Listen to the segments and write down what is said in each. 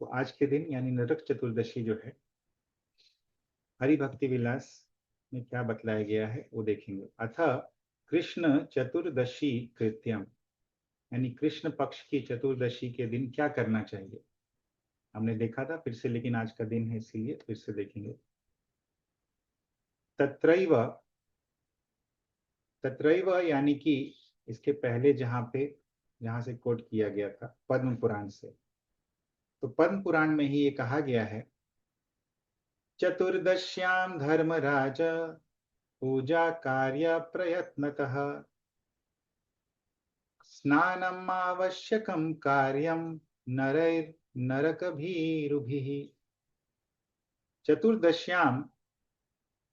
तो आज के दिन यानी नरक चतुर्दशी जो है, हरि भक्ति विलास में क्या बतलाया गया है वो देखेंगे। अतः कृष्ण चतुर्दशी कृत्यम, यानी कृष्ण पक्ष की चतुर्दशी के दिन क्या करना चाहिए, हमने देखा था फिर से, लेकिन आज का दिन है इसीलिए फिर से देखेंगे। तत्रैव, तत्रैव यानी कि इसके पहले जहां से कोट किया गया था पद्म पुराण से, तो पद्म पुराण में ही ये कहा गया है, चतुर्दश्याम धर्मराज पूजा कार्य प्रयत्नतः स्नानम आवश्यकम कार्यम नरैर नरकभीरुभिः। चतुर्दश्याम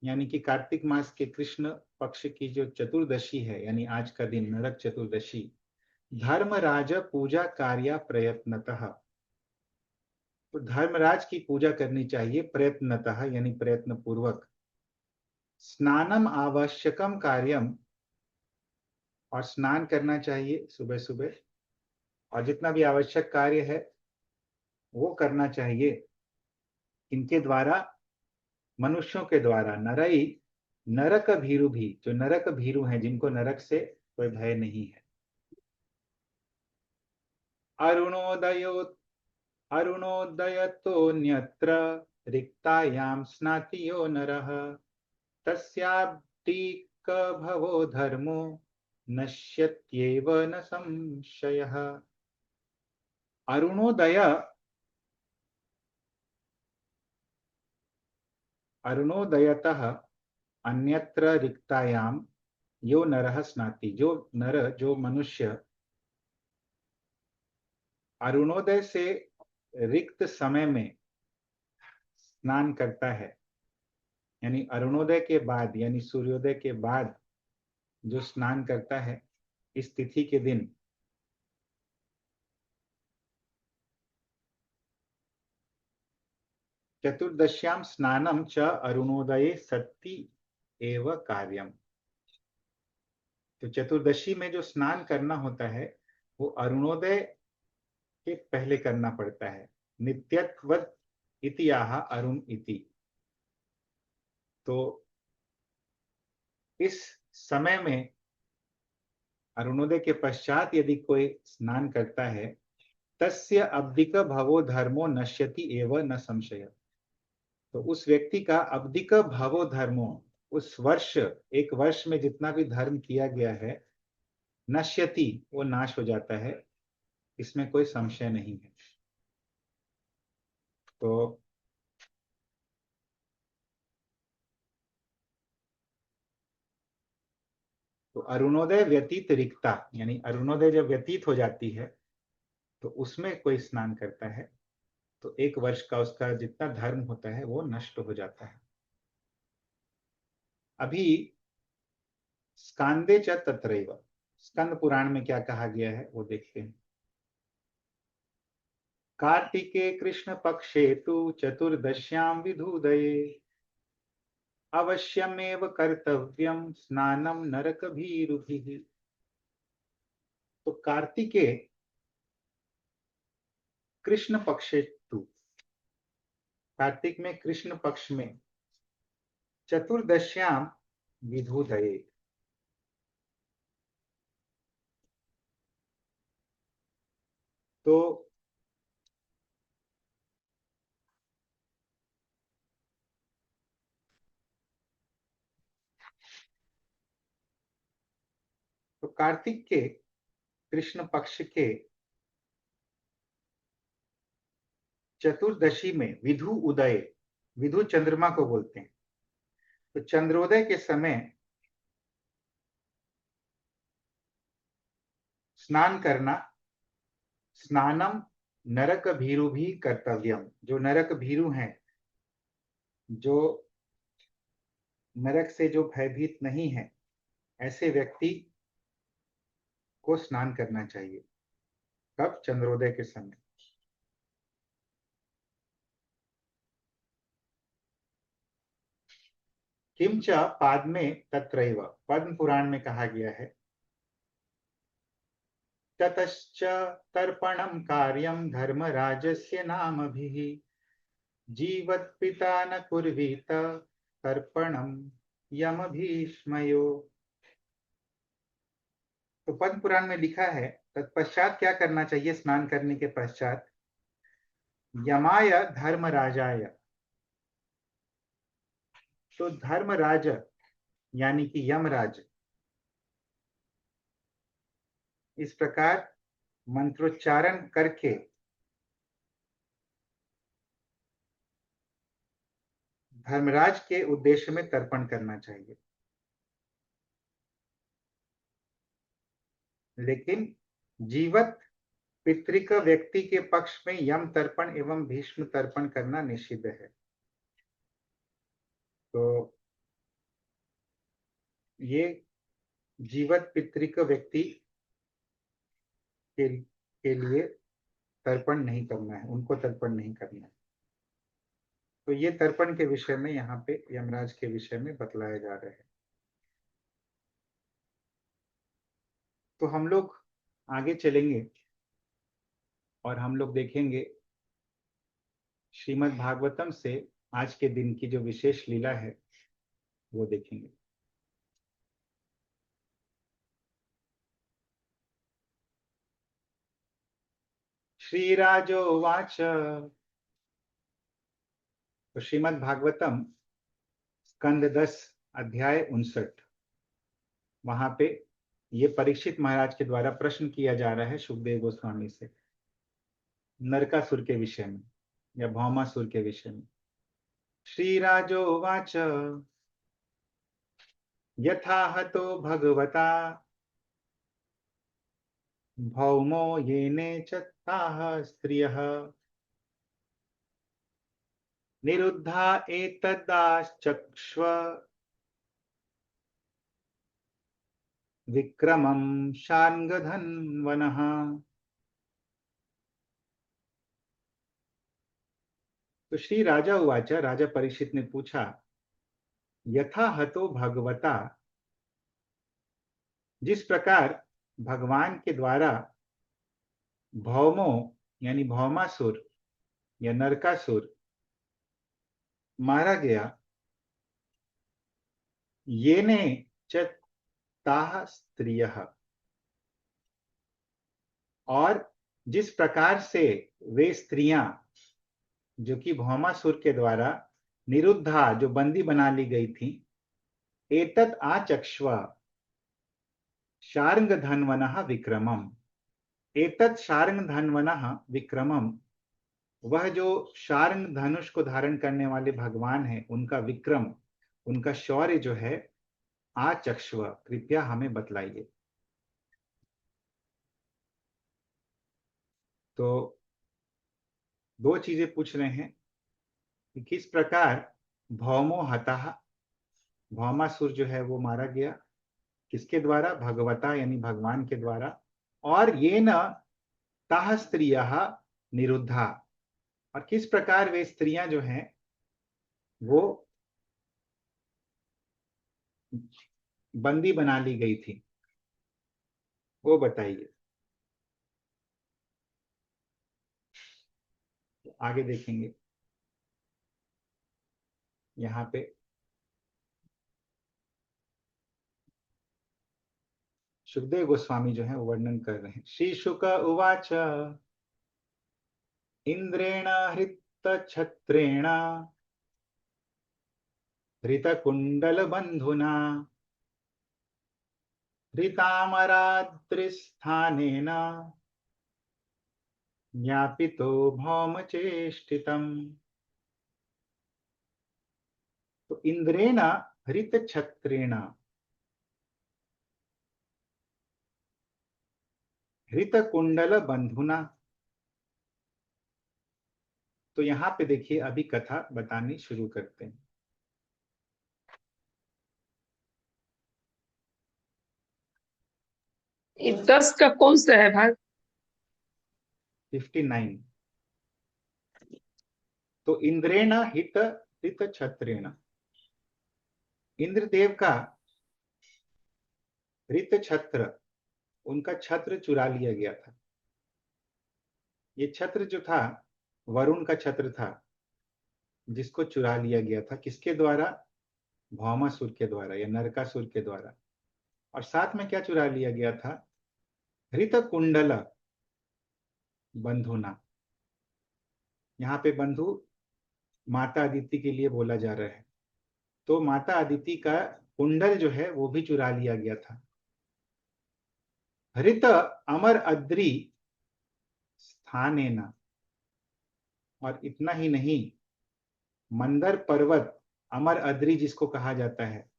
यानी कि कार्तिक मास के कृष्ण पक्ष की जो चतुर्दशी है, यानी आज का दिन नरक चतुर्दशी, धर्मराज पूजा कार्य प्रयत्नतः, तो धर्मराज की पूजा करनी चाहिए प्रयत्नतः यानी प्रयत्न पूर्वक। स्नानम आवश्यकम कार्यम, और स्नान करना चाहिए सुबह सुबह, और जितना भी आवश्यक कार्य है वो करना चाहिए। इनके द्वारा, मनुष्यों के द्वारा, नरई नरक भीरु भी, जो नरक भीरु हैं जिनको नरक से कोई भय नहीं है। अरुणोदयो अरुणोदयतोऽन्यत्र रिक्तायां स्नाति यो नरः तस्याब्धिक भवो धर्मो नश्यत्येव न संशयः। अरुणोदय, अरुणोदयतः अन्यत्र रिक्तायां यो नरः स्नाति, जो नर, जो मनुष्य अरुणोदय से रिक्त समय में स्नान करता है, यानी अरुणोदय के बाद यानी सूर्योदय के बाद जो स्नान करता है इस तिथि के दिन, चतुर्दश्याम स्नानम च अरुणोदये सत्ति एव कार्यम, तो चतुर्दशी में जो स्नान करना होता है वो अरुणोदय के पहले करना पड़ता है। नित्यत्वत् इति आह अरुण इति, तो इस समय में अरुणोदय के पश्चात यदि कोई स्नान करता है, तस्य अब्दिक भवो धर्मो नश्यति एव न संशय, तो उस व्यक्ति का अब्दिक भवो धर्मो, उस वर्ष, एक वर्ष में जितना भी धर्म किया गया है, नश्यति वो नाश हो जाता है, इसमें कोई संशय नहीं है। तो अरुणोदय व्यतीत रिक्ता, यानी अरुणोदय जब व्यतीत हो जाती है तो उसमें कोई स्नान करता है तो एक वर्ष का उसका जितना धर्म होता है वो नष्ट हो जाता है। अभी स्कांदे च तत्रैव, स्कंद पुराण में क्या कहा गया है वो देखते हैं। कार्तिके कृष्ण पक्षे तु चतुर्दश्याम विधुदये अवश्यमेव कर्तव्यम स्नानम नरकभीरुभिः। तो कार्तिके कृष्ण पक्षे तु, कार्तिक में कृष्ण पक्ष में, चतुर्दश्याम विधुदये, तो कार्तिक के कृष्ण पक्ष के चतुर्दशी में विधु उदय, विधु चंद्रमा को बोलते हैं, तो चंद्रोदय के समय स्नान करना, स्नानम नरक भीरु भी कर्तव्यम, जो नरक भीरु हैं, जो नरक से जो भयभीत नहीं है, ऐसे व्यक्ति को स्नान करना चाहिए। कब? चंद्रोदय के समय। किंच पाद में तत्रैव, पद्म पुराण में कहा गया है, ततश्च तर्पणं कार्यं धर्मराजस्य नामभिः जीवत्पिता न कुर्वीत तर्पणं यम भीष्मयो। तो पद्म पुराण में लिखा है तत्पश्चात क्या करना चाहिए स्नान करने के पश्चात। यमाय धर्मराजाय, तो धर्मराज यानी कि यमराज इस प्रकार मंत्रोच्चारण करके धर्मराज के उद्देश्य में तर्पण करना चाहिए। लेकिन जीवत पितृक व्यक्ति के पक्ष में यम तर्पण एवं भीष्म तर्पण करना निषिद्ध है। तो ये जीवत पितृक व्यक्ति के लिए तर्पण नहीं करना है, उनको तर्पण नहीं करना है। तो ये तर्पण के विषय में यहाँ पे यमराज के विषय में बतलाया जा रहा है। तो हम लोग आगे चलेंगे और हम लोग देखेंगे श्रीमद् भागवतम से आज के दिन की जो विशेष लीला है वो देखेंगे। श्रीराजोवाच, तो श्रीमद् भागवतम स्कंद 10 अध्याय 59, वहां पे ये परीक्षित महाराज के द्वारा प्रश्न किया जा रहा है सुखदेव गोस्वामी से नरकासुर के विषय में या भौमासुर के विषय में। श्रीराजोवाच यथा हतो भगवता भौमो येने च ताः स्त्रियः निरुद्धा एतदाश्चक्ष्व विक्रमं शार्ङ्गधन्वनः। तो श्री राजा उवाच, राजा परीक्षित ने पूछा, यथा हतो भगवता, जिस प्रकार भगवान के द्वारा भौमो यानी भौमासुर या नरकासुर मारा गया, येने च ताः स्त्रियः, और जिस प्रकार से वे स्त्रियां जो कि भौमासुर के द्वारा निरुद्धा जो बंदी बना ली गई थी, एतत् आचक्ष्व शार्ङ्गधन्वनः विक्रमम्, एतत् शार्ङ्गधन्वनः विक्रमम्, वह जो शार्ङ्ग धनुष को धारण करने वाले भगवान है उनका विक्रम, उनका शौर्य जो है, आचक्ष्व कृपया हमें बतलाइए। तो दो चीजें पूछ रहे हैं कि किस प्रकार भौमो हतः, भौमासुर जो है वो मारा गया, किसके द्वारा, भगवता यानी भगवान के द्वारा, और ये न ताः स्त्रियः निरुद्धा, और किस प्रकार वे स्त्रियां जो हैं वो बंदी बना ली गई थी, वो बताइए। आगे देखेंगे यहाँ पे सुखदेव गोस्वामी जो है वो वर्णन कर रहे हैं। श्री शुक उवाच इंद्रेण हृत छत्रेण हृतकुंडल बंधुना हृतामराद्रिस्थानेन ज्ञापितो भौमचेष्टितम्। तो इंद्रेण हृत छत्रेण हृतकुंडल बंधुना, तो यहाँ पे देखिए अभी कथा बतानी शुरू करते हैं। ये 10 का कौन सा है भाग? 59। तो इंद्रेण हित हित छत्रेण, इंद्रदेव का हृत छत्र उनका छत्र चुरा लिया गया था। ये छत्र जो था वरुण का छत्र था, जिसको चुरा लिया गया था किसके द्वारा? भौमासुर के द्वारा या नरकासुर के द्वारा। और साथ में क्या चुरा लिया गया था? हृत कुंडल बंधुना। यहाँ पे बंधु माता अदिति के लिए बोला जा रहा है। तो माता अदिति का कुंडल जो है वो भी चुरा लिया गया था। हृत अमर अद्रि स्थानेन, और इतना ही नहीं, मंदर पर्वत, अमर अद्रि जिसको कहा जाता है,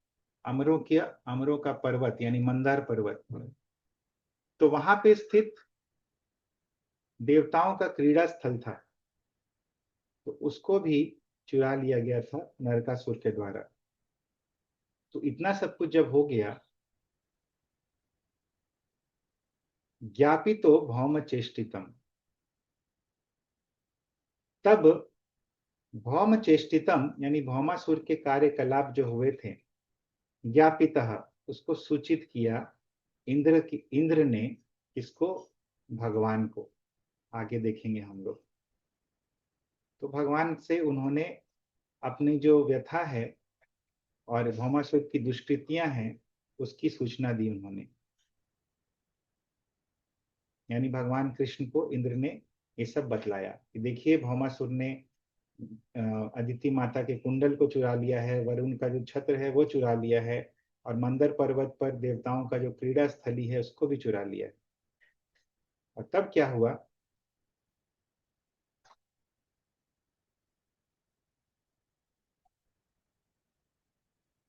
अमरों का पर्वत यानी मंदार पर्वत, तो वहां पे स्थित देवताओं का क्रीड़ा स्थल था, तो उसको भी चुरा लिया गया था नरकासुर के द्वारा। तो इतना सब कुछ जब हो गया, ज्ञापितो भौम चेष्टितम, तब भौम चेष्टितम यानी भौमासुर के कार्यकलाप जो हुए थे, ज्ञापितः उसको सूचित किया इंद्र ने, किसको? भगवान को। आगे देखेंगे हम लोग। तो भगवान से उन्होंने अपनी जो व्यथा है और भौमासुर की दुष्कृतियां हैं उसकी सूचना दी उन्होंने, यानी भगवान कृष्ण को इंद्र ने ये सब बतलाया कि देखिए भौमासुर ने अदिति माता के कुंडल को चुरा लिया है, वरुण का जो छत्र है वो चुरा लिया है, और मंदर पर्वत पर देवताओं का जो क्रीड़ा स्थली है उसको भी चुरा लिया है। और तब क्या हुआ?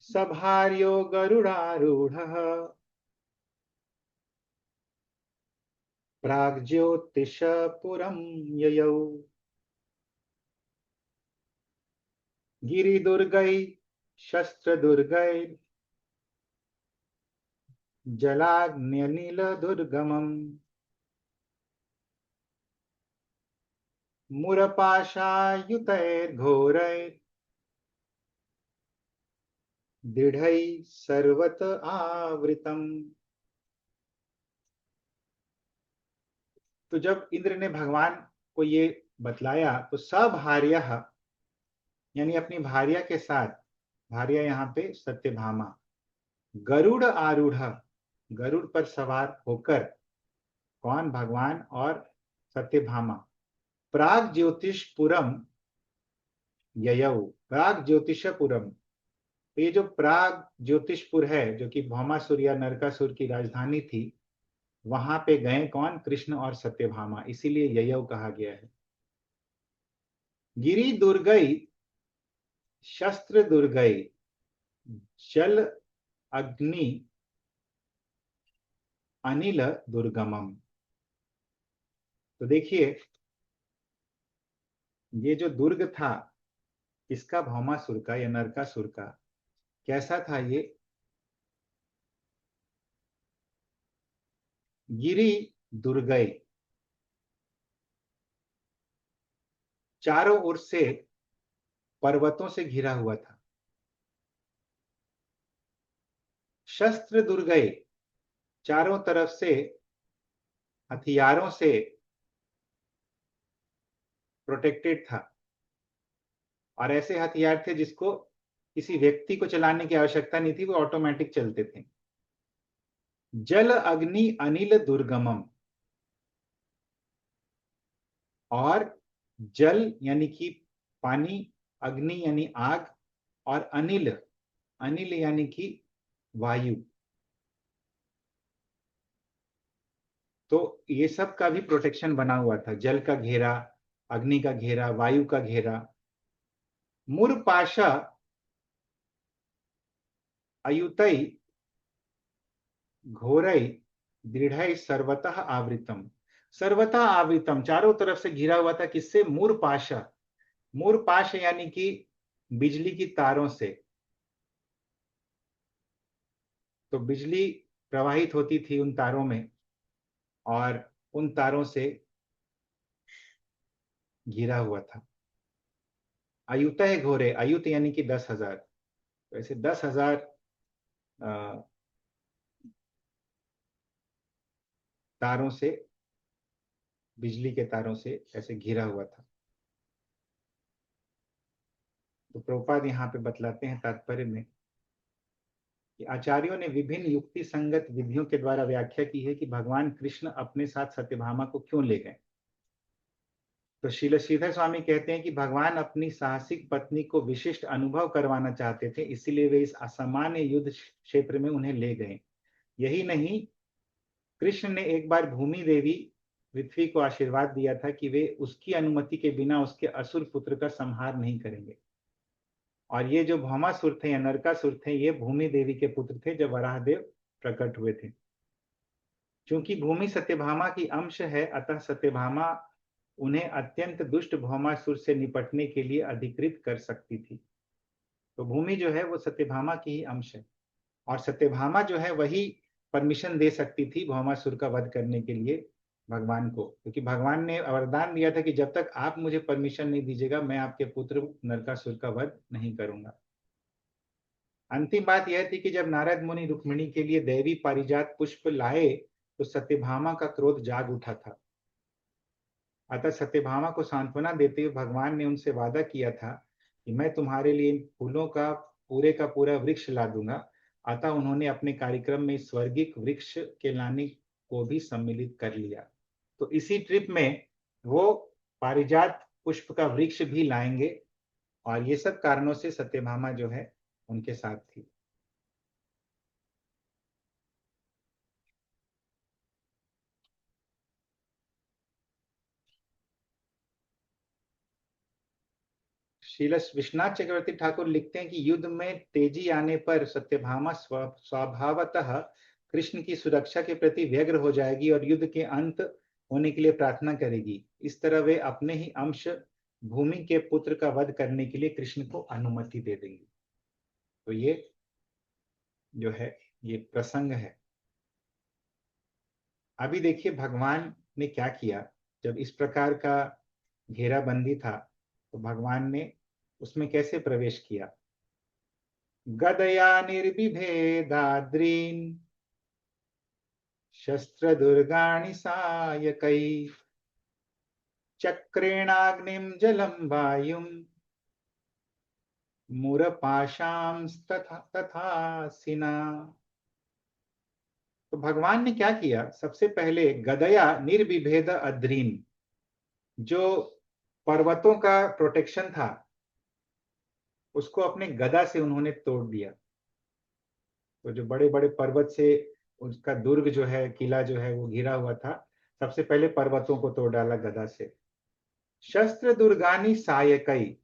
सभार्यो गरुडारूढ़ प्राग्ज्योतिषपुरं ययौ गिरिदुर्गै शस्त्रदुर्गै जलाग्न्यनिलदुर्गमम् मुरपाशायुतैर्घोरैर् दृढ़ै सर्वत आवृतम्। तो जब इंद्र ने भगवान को ये बतलाया तो सभार्य यानी अपनी भार्या के साथ, भार्या यहाँ पे सत्यभामा, गरुड़ आरूढ़, गरुड़ पर सवार होकर, कौन? भगवान और सत्यभामा, प्राग ज्योतिषपुरम ययौ, प्राग ज्योतिषपुरम। तो ये जो प्राग ज्योतिषपुर है जो कि भौमासुर या नरकासुर की राजधानी थी, वहां पे गए कौन? कृष्ण और सत्यभामा, इसीलिए ययौ कहा गया है। गिरी दुर्गई शस्त्र दुर्गई जल अग्नि अनिल दुर्गमम। तो देखिए ये जो दुर्ग था, इसका? भौमासुर का या नरकासुर का। कैसा था ये? गिरी दुर्गई, चारों ओर से पर्वतों से घिरा हुआ था। शस्त्र दुर्गई, चारों तरफ से हथियारों से प्रोटेक्टेड था, और ऐसे हथियार थे जिसको किसी व्यक्ति को चलाने की आवश्यकता नहीं थी, वो ऑटोमेटिक चलते थे। जल अग्नि अनिल दुर्गमम, और जल यानी कि पानी, अग्नि यानी आग, और अनिल, अनिल यानी कि वायु। तो ये सब का भी प्रोटेक्शन बना हुआ था, जल का घेरा, अग्नि का घेरा, वायु का घेरा। मुरपाशा अयुतई घोरई दृढ़ई सर्वतः आवृतम, सर्वतः आवृतम, चारों तरफ से घिरा हुआ था। किससे? मूरपाशा, मूरपाश यानी कि बिजली की तारों से। तो बिजली प्रवाहित होती थी उन तारों में, और उन तारों से घिरा हुआ था। अयुत है घोरे, अयुत यानी कि 10,000। तो ऐसे 10,000 तारों से, बिजली के तारों से ऐसे घिरा हुआ था। तो प्रभुपाद यहाँ पे बतलाते हैं तात्पर्य में कि आचार्यों ने विभिन्न युक्ति संगत विधियों के द्वारा व्याख्या की है कि भगवान कृष्ण अपने साथ सत्यभामा को क्यों ले गए। तो श्रील श्रीधर स्वामी कहते हैं कि भगवान अपनी साहसिक पत्नी को विशिष्ट अनुभव करवाना चाहते थे, इसीलिए वे इस असामान्य युद्ध क्षेत्र में उन्हें ले गए। यही नहीं, कृष्ण ने एक बार भूमि देवी पृथ्वी को आशीर्वाद दिया था कि वे उसकी अनुमति के बिना उसके असुर पुत्र का संहार नहीं करेंगे। और ये जो भौमासुर थे या नरकासुर थे, ये भूमि देवी के पुत्र थे जब वराहदेव प्रकट हुए थे। क्योंकि भूमि सत्यभामा की अंश है, अतः सत्यभामा उन्हें अत्यंत दुष्ट भौमासुर से निपटने के लिए अधिकृत कर सकती थी। तो भूमि जो है वो सत्यभामा की ही अंश है, और सत्यभामा जो है वही परमिशन दे सकती थी भौमासुर का वध करने के लिए भगवान को, क्योंकि भगवान ने वरदान दिया था कि जब तक आप मुझे परमिशन नहीं दीजिएगा मैं आपके पुत्र नरकासुर का वध नहीं करूंगा। अंतिम बात यह थी कि जब नारद मुनि रुक्मिणी के लिए दैवी पारिजात पुष्प लाए तो सत्यभामा का क्रोध जाग उठा था। अतः सत्यभामा को सांत्वना देते हुए भगवान ने उनसे वादा किया था कि मैं तुम्हारे लिए फूलों का पूरा वृक्ष ला दूंगा। अतः उन्होंने अपने कार्यक्रम में स्वर्गिक वृक्ष के लाने को भी सम्मिलित कर लिया। तो इसी ट्रिप में वो पारिजात पुष्प का वृक्ष भी लाएंगे, और ये सब कारणों से सत्यभामा जो है उनके साथ थी। श्रील विश्वनाथ चक्रवर्ती ठाकुर लिखते हैं कि युद्ध में तेजी आने पर सत्यभामा स्वभावतः कृष्ण की सुरक्षा के प्रति व्यग्र हो जाएगी और युद्ध के अंत होने के लिए प्रार्थना करेगी। इस तरह वे अपने ही अंश भूमि के पुत्र का वध करने के लिए कृष्ण को अनुमति दे देंगी। तो ये जो है ये प्रसंग है। अभी देखिए भगवान ने क्या किया। जब इस प्रकार का घेराबंदी था तो भगवान ने उसमें कैसे प्रवेश किया। गदया निर्विभेदाद्रीन् शस्त्र दुर्गाणि सायकै चक्रेणाग्निं जलं वायुं मुरपाशांस्तथासिना। तो भगवान ने क्या किया, सबसे पहले गदया निर्विभेद अद्रीन, जो पर्वतों का प्रोटेक्शन था उसको अपने गदा से उन्होंने तोड़ दिया। तो जो बड़े बड़े पर्वत से उसका दुर्ग जो है, किला जो है वो घिरा हुआ था, सबसे पहले पर्वतों को तोड़ डाला गदा से। शस्त्र दुर्गानी सायकई,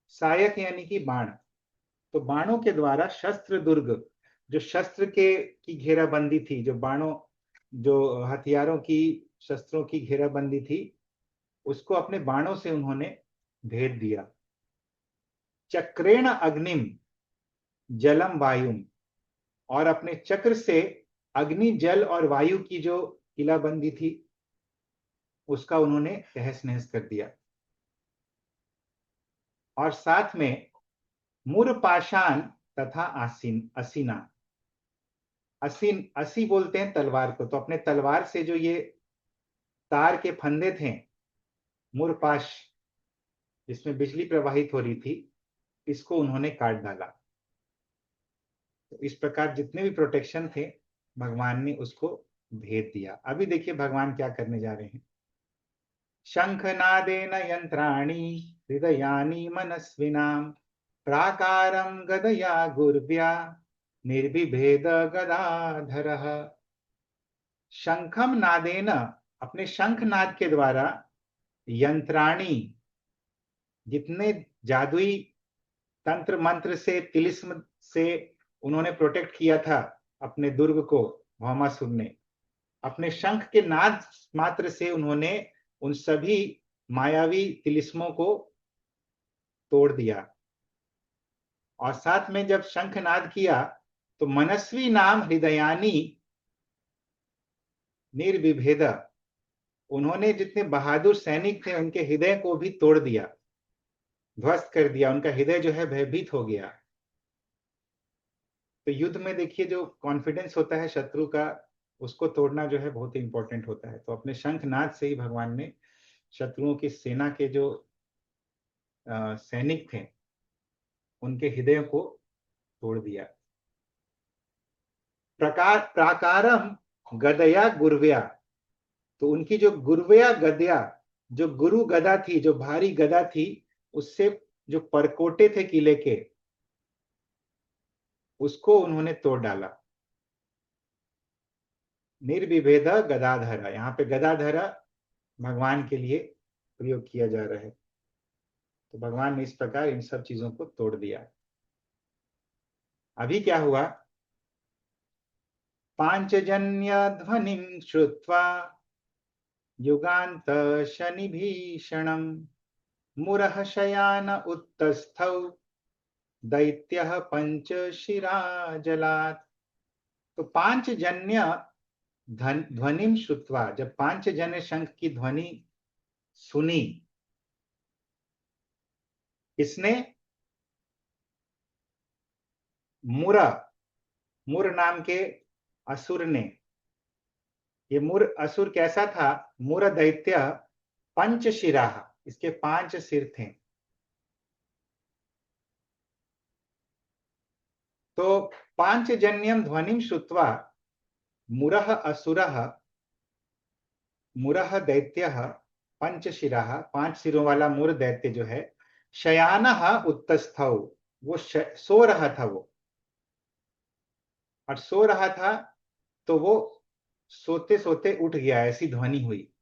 सायक यानी कि बाण, तो बाणों के द्वारा शस्त्र दुर्ग, जो शस्त्र के की घेराबंदी थी, जो बाणों जो हथियारों की शस्त्रों की घेराबंदी थी, उसको अपने बाणों से उन्होंने भेद दिया। चक्रेण अग्निम जलम वायुम, और अपने चक्र से अग्नि जल और वायु की जो किलाबंदी थी उसका उन्होंने तहस नहस कर दिया। और साथ में मुरपाशान तथा आसीन असीना, असीन असी बोलते हैं तलवार को, तो अपने तलवार से जो ये तार के फंदे थे, मुरपाश जिसमें बिजली प्रवाहित हो रही थी, इसको उन्होंने काट डाला। तो इस प्रकार जितने भी प्रोटेक्शन थे भगवान ने उसको भेद दिया। अभी देखिए भगवान क्या करने जा रहे हैं। शंखनादेन यंत्राणि हृदयानि मनस्विनां प्राकारं गदया गुर्व्या निर्विभेद गदाधरः। शंखम नादेन, अपने शंखनाद के द्वारा, यंत्राणी, जितने जादुई तंत्र मंत्र से तिलिस्म से उन्होंने प्रोटेक्ट किया था अपने दुर्ग को, भौमासुर ने अपने शंख के नाद मात्र से उन्होंने उन सभी मायावी तिलिस्मों को तोड़ दिया। और साथ में जब शंखनाद किया तो मनस्वी नाम हृदयानी निर्विभेद, उन्होंने जितने बहादुर सैनिक थे उनके हृदय को भी तोड़ दिया, ध्वस्त कर दिया, उनका हृदय जो है भयभीत हो गया। तो युद्ध में देखिए जो कॉन्फिडेंस होता है शत्रु का, उसको तोड़ना जो है बहुत ही इंपॉर्टेंट होता है। तो अपने शंखनाद से ही भगवान ने शत्रुओं की सेना के जो सैनिक थे उनके हृदय को तोड़ दिया। प्राकारम गदया गुर्व्या, तो उनकी जो गुर्व्या गदया, जो गुरु गदा थी, जो भारी गदा थी, उससे जो परकोटे थे किले के, उसको उन्होंने तोड़ डाला। निर्विभेद गदाधरा, यहाँ पे गदाधरा भगवान के लिए प्रयोग किया जा रहा है। तो भगवान ने इस प्रकार इन सब चीजों को तोड़ दिया। अभी क्या हुआ? पांचजन्य ध्वनिं श्रुत्वा युगांत शनि भीषणम मुरह शयान उत्तस्थौ दैत्यः पंचशिरा जलात्। तो पांचजन्य ध्वनिं श्रुत्वा, जब पांचजन्य शंख की ध्वनि सुनी, किसने? मुर, मुर नाम के असुर ने। ये मुर असुर कैसा था? मुर दैत्य पंचशिरा, इसके 5 सिर थे। तो पांचजन्यम ध्वनिं श्रुत्वा मुरह असुरः, मुरह दैत्य पंचशिरा, 5 सिरों वाला मुर दैत्य जो है, शयानः उत्तस्थौ, वो सो रहा था वो, और सो रहा था तो वो सोते सोते उठ गया, ऐसी ध्वनि हुई।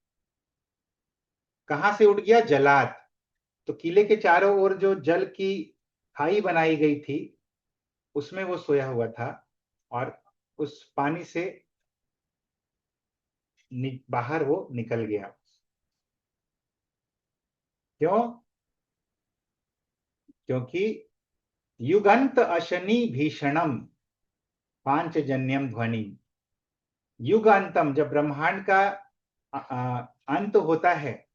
कहां से उठ गया? जलात। तो किले के चारों ओर जो जल की खाई बनाई गई थी उसमें वो सोया हुआ था, और उस पानी से बाहर वो निकल गया। क्यों? क्योंकि युगंत अशनि भीषणम पांचजन्यम ध्वनि। युग अंतम, जब ब्रह्मांड का अंत होता है,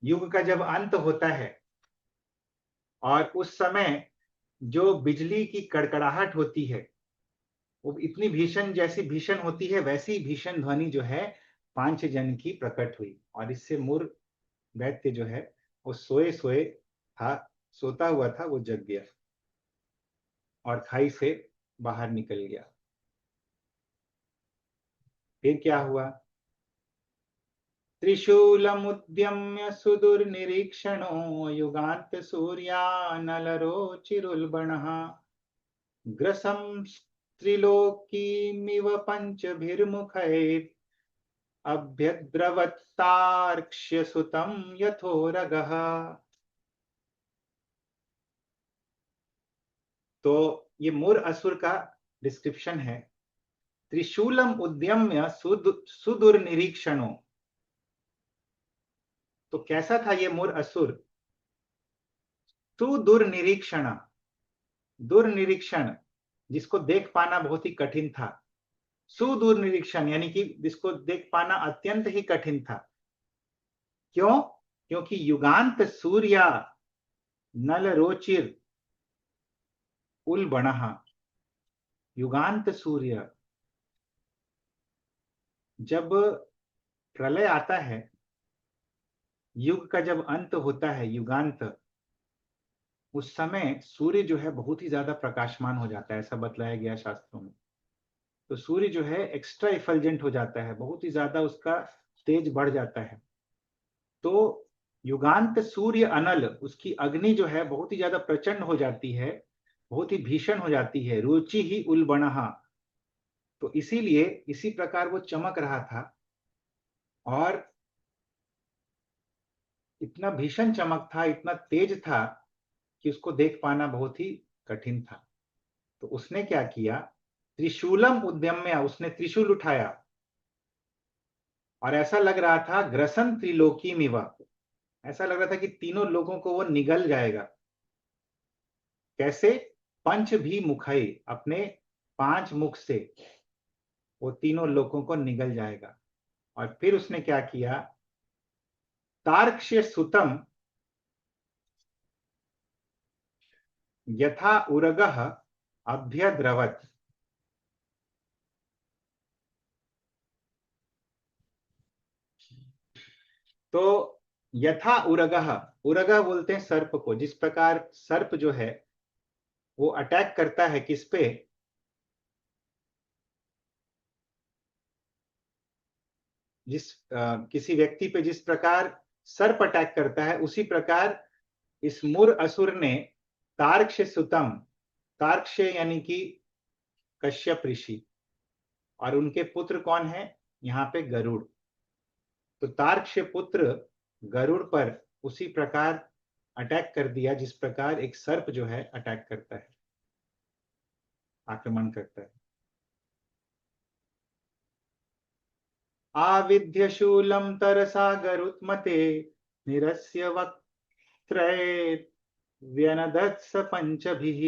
युग का जब अंत होता है और उस समय जो बिजली की कड़कड़ाहट होती है वो इतनी भीषण, जैसी भीषण होती है वैसी भीषण ध्वनि जो है पांचजन की प्रकट हुई, और इससे मुर दैत्य जो है वो सोए सोए था, सोता हुआ था, वो जग गया और खाई से बाहर निकल गया। फिर क्या हुआ? त्रिशूलमुद्यम्य सुदुर्निरीक्षणो युगान्त सूर्यानलरोचिरुल्बणः ग्रसं त्रिलोकीमिव पंचभिर्मुखैः अभ्यद्रवत्तार्क्ष्य सुतं यथोरगः। तो ये मुर असुर का डिस्क्रिप्शन है। त्रिशूलम उद्यम्य सुदुर्निरीक्षणो, तो कैसा था ये मुर असुर? सुदुर्निरीक्षण, दुर्निरीक्षण, जिसको देख पाना बहुत ही कठिन था। सुदूर निरीक्षण यानी कि जिसको देख पाना अत्यंत ही कठिन था। क्यों? क्योंकि युगांत सूर्या नल रोचिर उलबणः, युगांत सूर्य, जब प्रलय आता है, युग का जब अंत होता है, युगांत, उस समय सूर्य जो है बहुत ही ज्यादा प्रकाशमान हो जाता है, ऐसा बतलाया गया शास्त्रों में। तो सूर्य जो है एक्स्ट्रा इफल्जेंट हो जाता है, बहुत ही ज्यादा उसका तेज बढ़ जाता है। तो युगांत सूर्य अनल, उसकी अग्नि जो है बहुत ही ज्यादा प्रचंड हो जाती है, बहुत ही भीषण हो जाती है। रुचि ही उलबणहा, तो इसीलिए इसी प्रकार वो चमक रहा था, और इतना भीषण चमक था, इतना तेज था कि उसको देख पाना बहुत ही कठिन था। तो उसने क्या किया? त्रिशूलम उद्यम्य, उसने त्रिशूल उठाया, और ऐसा लग रहा था ग्रसन त्रिलोकी मिवा, ऐसा लग रहा था कि तीनों लोगों को वो निगल जाएगा। कैसे? पंच भी मुखई, अपने 5 मुख से वो तीनों लोगों को निगल जाएगा। और फिर उसने क्या किया? तार्क्ष्य सुतम यथा उरगः अभ्यद्रवत। तो यथा उरगः, उरगः बोलते हैं सर्प को। जिस प्रकार सर्प जो है वो अटैक करता है किस पे, किसी व्यक्ति पे जिस प्रकार सर्प अटैक करता है, उसी प्रकार इस मुर असुर ने तार्क्ष सुतम, तार्क्ष यानी कि कश्यप ऋषि, और उनके पुत्र कौन है यहाँ पे, गरुड़। तो तार्क्ष पुत्र गरुड़ पर उसी प्रकार अटैक कर दिया जिस प्रकार एक सर्प जो है अटैक करता है, आक्रमण करता है। आविध्य शूलम तरसा गरुत्मते निरस्य वक्त्रये व्यनदत्स पंचभिः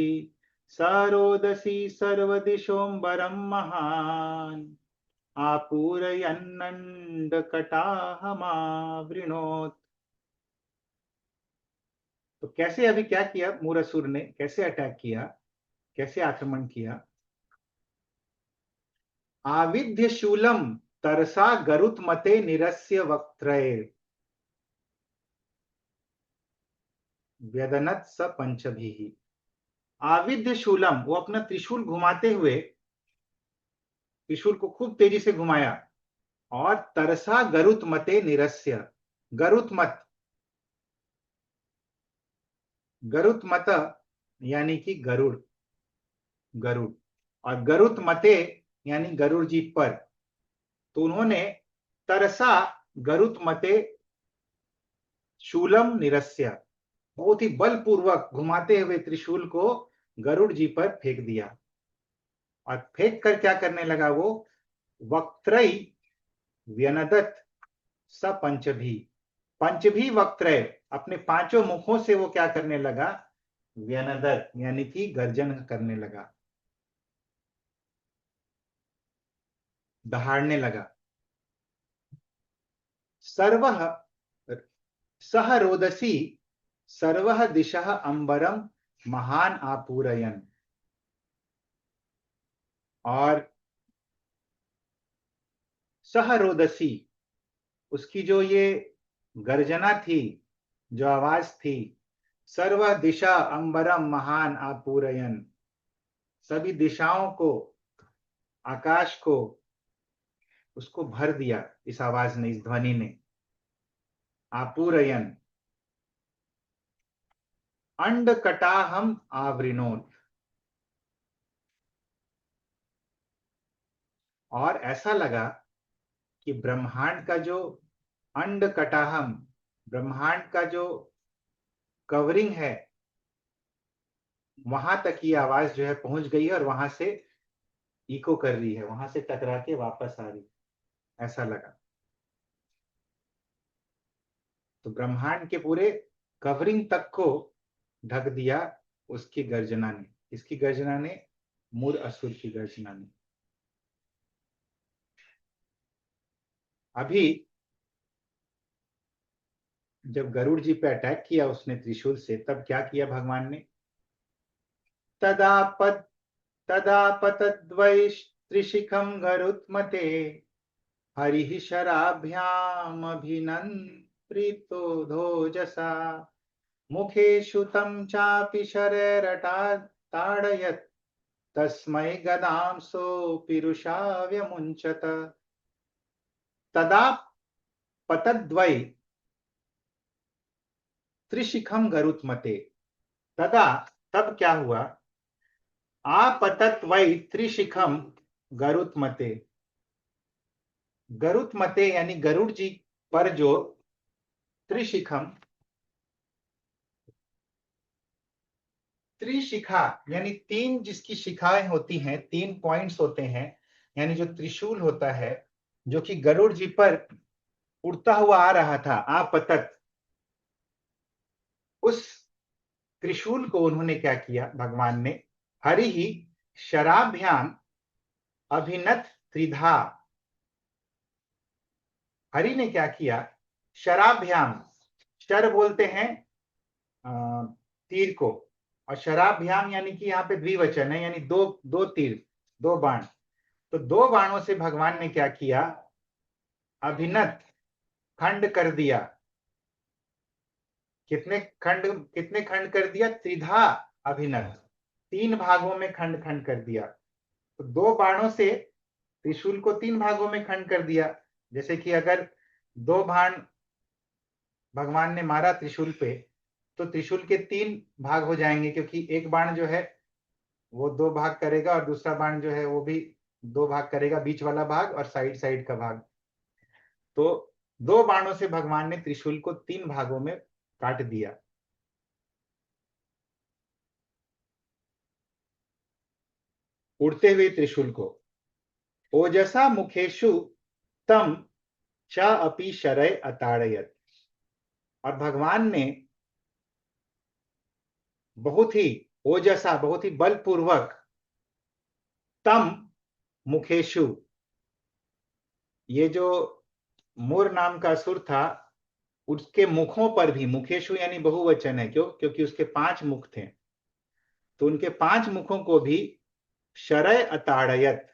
सरोदसी सर्वदिशोऽम्बरं महान् आपूरयन्नण्डकटाहमावृणोत्। तो कैसे अभी क्या किया मूरसुर ने, कैसे अटैक किया, कैसे आक्रमण किया। आविध्य शूलम तरसा गरुत्मते निरस्य वक्त्रये व्यदनत स पंचभिः। आविध्य शूलम, वो अपना त्रिशूल घुमाते हुए, त्रिशूल को खूब तेजी से घुमाया, और तरसा गरुत्मते निरस्य, गरुत्मत, गरुत्मत यानी कि गरुड़, गरुड़, और गरुत्मते यानी गरुड़ जी पर। तो उन्होंने तरसा गरुत्मते शूलम निरस्य, बहुत ही बलपूर्वक घुमाते हुए त्रिशूल को गरुड़ जी पर फेंक दिया। और फेंक कर क्या करने लगा वो, वक्त्रई व्यनदत स पंचभी, पंचभी वक्त्रय, अपने पांचों मुखों से वो क्या करने लगा, व्यनदत यानी कि गर्जन करने लगा, दहाड़ने लगा। सर्वः सह रोदसी सर्वः दिशः अंबरम महान आपूरयन। और सह रोदसी, उसकी जो ये गर्जना थी, जो आवाज थी, सर्व दिशा अंबरम महान आपूरयन, सभी दिशाओं को, आकाश को उसको भर दिया इस आवाज ने, इस ध्वनि ने। आपूरयन, अंड कटाहम आवृणोत, और ऐसा लगा कि ब्रह्मांड का जो अंड कटाहम, ब्रह्मांड का जो कवरिंग है, वहां तक ये आवाज जो है पहुंच गई है, और वहां से इको कर रही है, वहां से टकरा के वापस आ रही, ऐसा लगा। तो ब्रह्मांड के पूरे कवरिंग तक को ढक दिया उसकी गर्जना ने, इसकी गर्जना ने, मूर असुर की गर्जना ने। अभी जब गरुड़ जी पे अटैक किया उसने त्रिशूल से, तब क्या किया भगवान ने, तदापत तदापतद्वै त्रिशिखम गरुत्मते हरिः शराभ्यामभिनन्त्रितोधोजसा मुखेषु तं चापि शरैरताडयत् तस्मै गदां सोऽपिरुषा व्यमुञ्चत। तदा पतद्वै त्रिशिखम गरुत्मते, तदा तब क्या हुआ, आपतत्वै त्रिशिखम गरुत्मते, गरुत्मते यानी गरुड़ जी पर जो त्रिशिखम, त्रिशिखा यानी तीन जिसकी शिखाएं होती हैं, तीन पॉइंट्स होते हैं, यानी जो त्रिशूल होता है जो कि गरुड़ जी पर उड़ता हुआ आ रहा था, आपतत, उस त्रिशूल को उन्होंने क्या किया भगवान ने, हरि ही शराभ्याम अभिनत त्रिधा, हरि ने क्या किया, शराभ्याम, शर बोलते हैं तीर को, और शराभ्याम यानी कि यहाँ पे द्विवचन है, यानी दो दो तीर, दो बाण। तो दो बाणों से भगवान ने क्या किया, अभिनत, खंड कर दिया। कितने खंड कर दिया, त्रिधा अभिनत, तीन भागों में खंड खंड कर दिया। तो दो बाणों से त्रिशूल को तीन भागों में खंड कर दिया। जैसे कि अगर दो बाण भगवान ने मारा त्रिशूल पे, तो त्रिशूल के तीन भाग हो जाएंगे, क्योंकि एक बाण जो है वो दो भाग करेगा और दूसरा बाण जो है वो भी दो भाग करेगा, बीच वाला भाग और साइड साइड का भाग। तो दो बाणों से भगवान ने त्रिशूल को तीन भागों में काट दिया। उड़ते हुए त्रिशूल को ओजसा मुखेशु तम च अपि शरय अताड़यत। और भगवान ने बहुत ही ओजसा, बहुत ही बलपूर्वक, तम मुखेशु, ये जो मोर नाम का असुर था, उसके मुखों पर भी, मुखेशु यानी बहुवचन है, क्योंकि उसके पांच मुख थे, तो उनके पांच मुखों को भी शरय अताड़यत,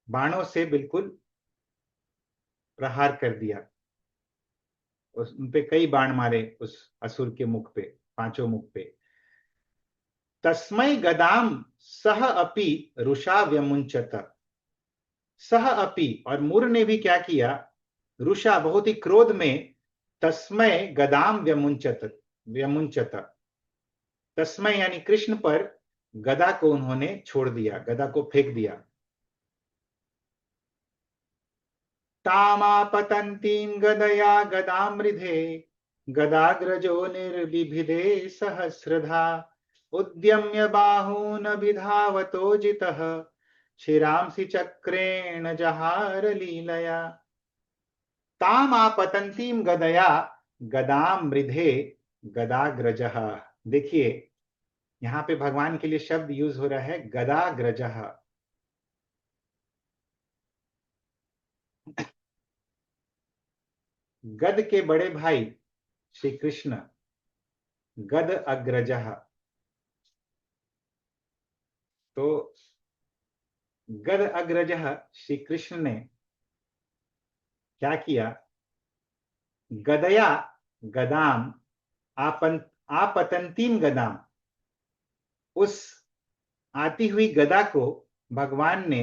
बाणों से बिल्कुल प्रहार कर दिया। उन पे कई बाण मारे उस असुर के मुख पे, पांचों मुख पे। तस्मै गदाम सह अपि रुषा व्यमुंचत। सह अपि, और मुर ने भी क्या किया, रुषा, बहुत ही क्रोध में, तस्मय गदाम व्यमुंचत, व्यमुंचत, तस्मय यानी कृष्ण पर गदा को उन्होंने छोड़ दिया, गदा को फेंक दिया। तामापतंतीं गदया गदामृधे गदाग्रजो निर्बिभिदे सहस्रधा उद्यम्य बाहून विधावतो जितः शिरांसि चक्रेण जहार लीलया। ताम आपतंतीम गदया गदाम मृधे गदाग्रजः। देखिए यहाँ पे भगवान के लिए शब्द यूज हो रहा है गदाग्रजः। गद के बड़े भाई श्री कृष्ण, गद अग्रजः। तो गद अग्रजः श्री कृष्ण ने क्या किया, गदया गदाम आपतंतीम गदाम, उस आती हुई गदा को भगवान ने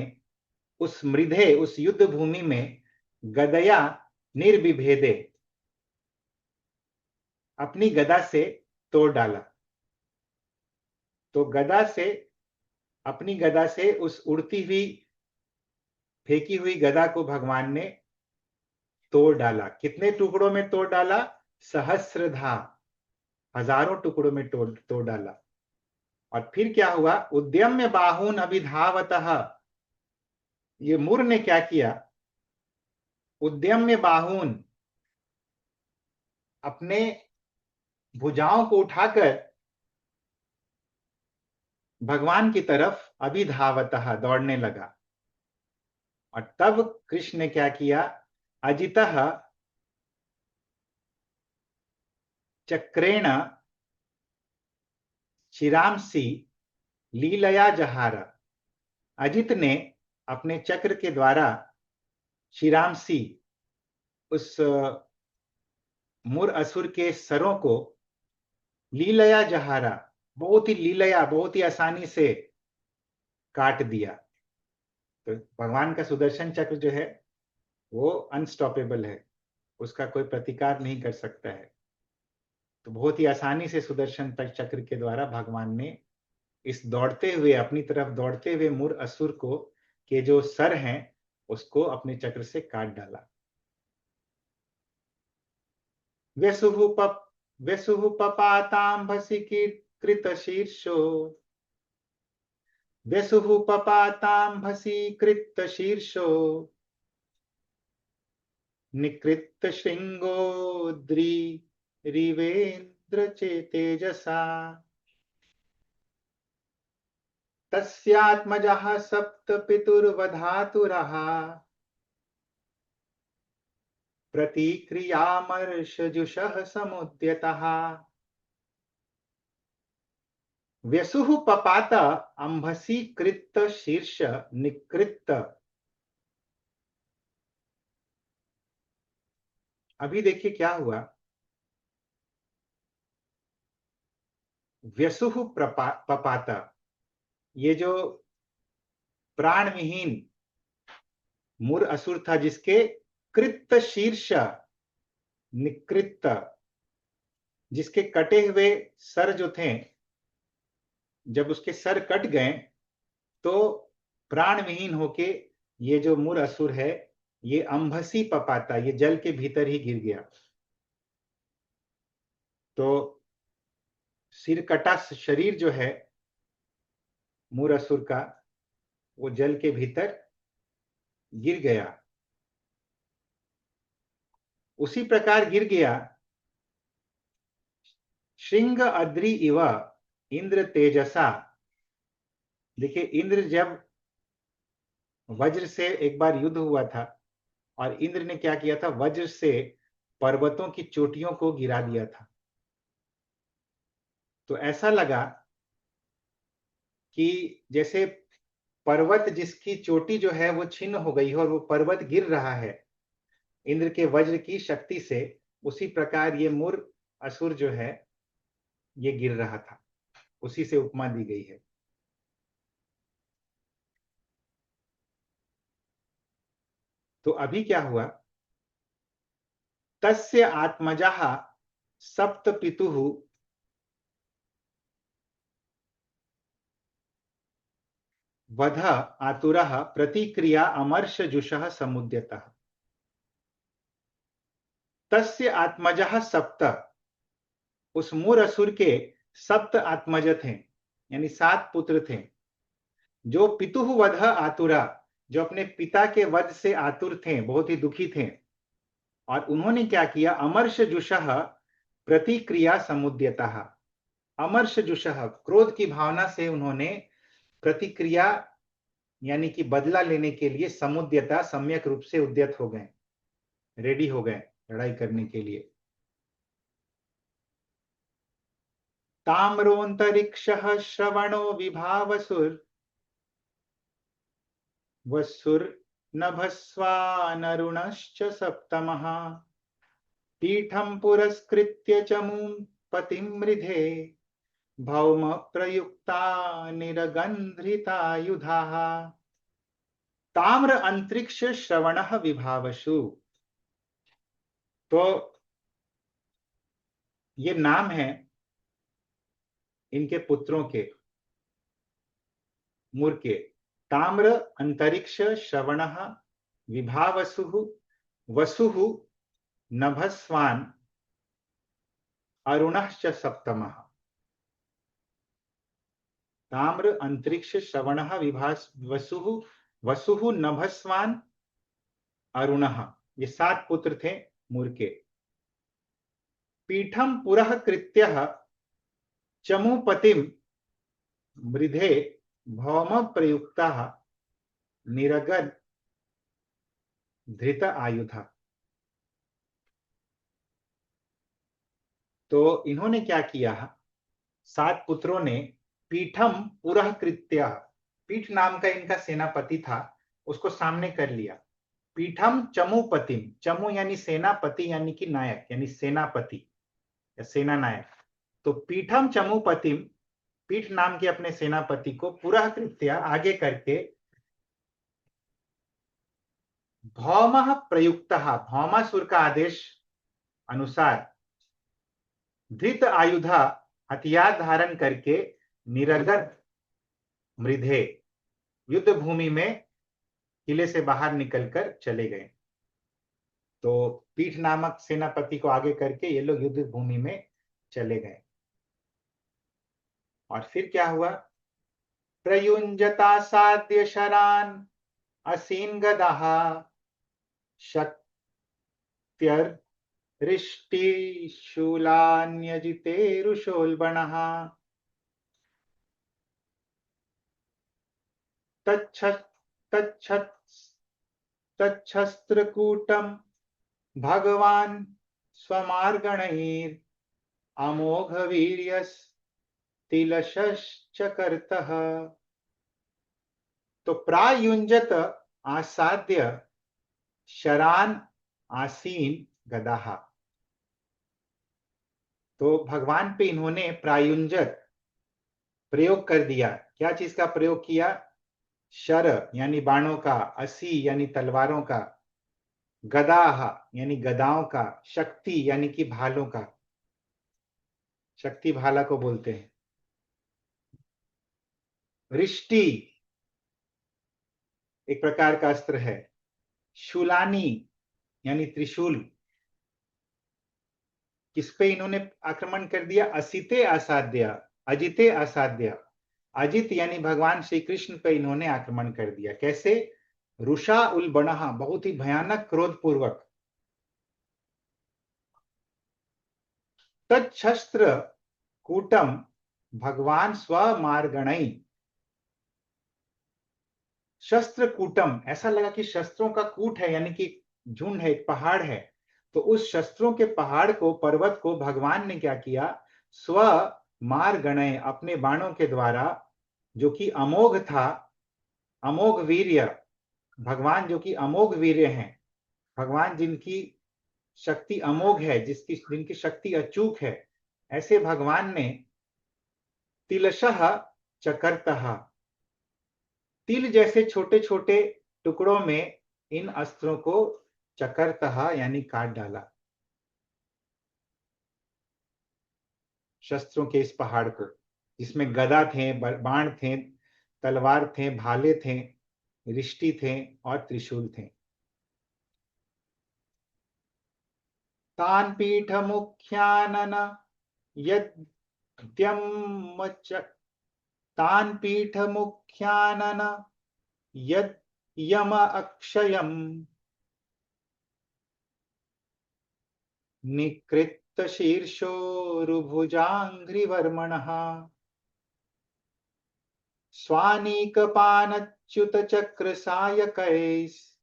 उस मृधे, उस युद्ध भूमि में, गदया निर्विभेदे, अपनी गदा से तोड़ डाला। तो गदा से, अपनी गदा से उस उड़ती हुई, फेंकी हुई गदा को भगवान ने तोड़ डाला। कितने टुकड़ों में तोड़ डाला, सहस्रधा, हजारों टुकड़ों में तोड़ डाला। और फिर क्या हुआ, उद्यम्य बाहून अभिधावतः, ये मुर ने क्या किया, उद्यम्य बाहून, अपने भुजाओं को उठाकर भगवान की तरफ अभिधावतः, दौड़ने लगा। और तब कृष्ण ने क्या किया, अजितः चक्रेण शिरांसी लीलया जहारा। अजित ने अपने चक्र के द्वारा शिरांसी, उस मुर असुर के सरों को, लीलया जहारा, बहुत ही लीलया, बहुत ही आसानी से काट दिया। तो भगवान का सुदर्शन चक्र जो है वो अनस्टॉपेबल है, उसका कोई प्रतिकार नहीं कर सकता है। तो बहुत ही आसानी से सुदर्शन तक चक्र के द्वारा भगवान ने इस दौड़ते हुए, अपनी तरफ दौड़ते हुए मुर असुर को, के जो सर हैं, उसको अपने चक्र से काट डाला। व्यसुः पपातांभसि कृत शीर्षो, व्यसुः पपातांभसि कृत शीर्षो निकृत श्रृंगोद्रिवेन्द्र तेजसा तस्यात्मजः सप्त पितुर्वधातुरः प्रतिक्रियामर्षजुषः समुद्यतः। व्यसुः पपात अंभसी कृत शीर्ष निकृत। अभी देखिए क्या हुआ। व्यसुः पपात, ये जो प्राण विहीन मूर असुर था, जिसके कृत शीर्ष निकृत, जिसके कटे हुए सर जो थे, जब उसके सर कट गए तो प्राण विहीन होके ये जो मूर असुर है, ये अंभसी पपाता, ये जल के भीतर ही गिर गया। तो सिर कटा शरीर जो है मूर असुर का, वो जल के भीतर गिर गया। उसी प्रकार गिर गया श्रृंग अद्रि इव इंद्र तेजसा। देखिए, इंद्र जब वज्र से एक बार युद्ध हुआ था, और इंद्र ने क्या किया था, वज्र से पर्वतों की चोटियों को गिरा दिया था। तो ऐसा लगा कि जैसे पर्वत जिसकी चोटी जो है वो छिन्न हो गई है और वो पर्वत गिर रहा है इंद्र के वज्र की शक्ति से, उसी प्रकार ये मूर असुर जो है ये गिर रहा था। उसी से उपमा दी गई है। तो अभी क्या हुआ, तस्य आत्मजः सप्त पितुः वध आतुरः प्रतिक्रिया अमर्षजुषः समुद्यतः। तस्य आत्मजः सप्त, उस मूर असुर के सप्त आत्मज थे, यानी 7 पुत्र थे। जो पितुः वध आतुरा, जो अपने पिता के वध से आतुर थे, बहुत ही दुखी थे। और उन्होंने क्या किया, अमर्षजुषः प्रतिक्रिया समुद्यतः। अमर्षजुषः, क्रोध की भावना से उन्होंने प्रतिक्रिया यानी कि बदला लेने के लिए समुद्यता, सम्यक रूप से उद्यत हो गए, रेडी हो गए लड़ाई करने के लिए। ताम्रोन्तरिक्षः श्रवणो विभावसुर वसुर्नभस्वानरुणश्च सप्तमः। पीठं पुरस्कृत्य च मुं पतिं मृधे भौम प्रयुक्ता निरगन्धृतायुधाः। ताम्र अंतरिक्ष श्रवणः विभावसु, तो ये नाम है इनके पुत्रों के, मूर के। ताम्र अंतरिक्ष श्रवणः विभावसुः वसुः नभस्वान अरुणश्च सप्तमः। ताम्र अंतरिक्ष श्रवणः वसुः वसुः नभस्वान अरुणः, ये 7 पुत्र थे मूर के। पीठम पुरः कृत्यः चमुपतिम मृधे भौम प्रयुक्ता निरगन धृत आयुधा। तो इन्होंने क्या किया, 7 पुत्रों ने पीठम पुरः कृत्य, पीठ नाम का इनका सेनापति था, उसको सामने कर लिया। पीठम चमुपतिम, चमु यानी सेनापति यानी कि नायक, यानी सेनापति या सेना नायक। तो पीठम चमुपतिम, पीठ नाम के अपने सेनापति को पुरः कृत्य आगे करके, भौम प्रयुक्त, भौमासुर का आदेश अनुसार, धृत आयुधा हथियार धारण करके, निरगत मृधे युद्ध भूमि में किले से बाहर निकलकर चले गए। तो पीठ नामक सेनापति को आगे करके ये लोग युद्ध भूमि में चले गए। और फिर क्या हुआ, प्रयुंजता साध्य शरान असीन गदाः शक्त्यर्ष्टिशूलान्यजितेरुषोल्बणः। तच्छस्त्रकूटं भगवान् स्वमार्गणैर् अमोघवीर्यस् तिलशश्च कर्तः। तो प्रायुंजत आसाद्य शरान आसीन गदाहा। तो भगवान पे इन्होंने प्रायुंजत प्रयोग कर दिया। क्या चीज का प्रयोग किया? शर यानी बाणों का, असी यानी तलवारों का, गदाह यानी गदाओं का, शक्ति यानी कि भालों का। शक्ति भाला को बोलते हैं। वृष्टि एक प्रकार का अस्त्र है। शूलानी यानी त्रिशूल। किस पे इन्होंने आक्रमण कर दिया? असिते असाध्य, अजिते असाध्य। अजित यानी भगवान श्री कृष्ण पे इन्होंने आक्रमण कर दिया। कैसे? रुषा उल्बणः, बहुत ही भयानक क्रोध पूर्वक। तच्छस्त्र कूटम भगवान स्वमार्गणई। शस्त्र कूटम, ऐसा लगा कि शस्त्रों का कूट है, यानी कि झुंड है, एक पहाड़ है। तो उस शस्त्रों के पहाड़ को, पर्वत को भगवान ने क्या किया? स्व मार्गणय, अपने बाणों के द्वारा, जो कि अमोघ था, अमोघ वीर्य, भगवान जो कि अमोघ वीर्य हैं, भगवान जिनकी शक्ति अमोघ है, जिनकी शक्ति अचूक है, ऐसे भगवान ने तिलशः चकर्तः, तिल जैसे छोटे छोटे टुकड़ों में इन अस्त्रों को चकर्तः यानी काट डाला। शस्त्रों के इस पहाड़ को, जिसमें गदा थे, बाण थे, तलवार थे, भाले थे, रिष्टि थे और त्रिशूल थे। तान पीठ मुख्यानन यद्यम तान पीठ मुख्यानन यद यम अक्षयम निकृत्त शीर्षोरुभुजाङ्घ्रिवर्मणः स्वानीकपानच्युत चक्र सायकैस्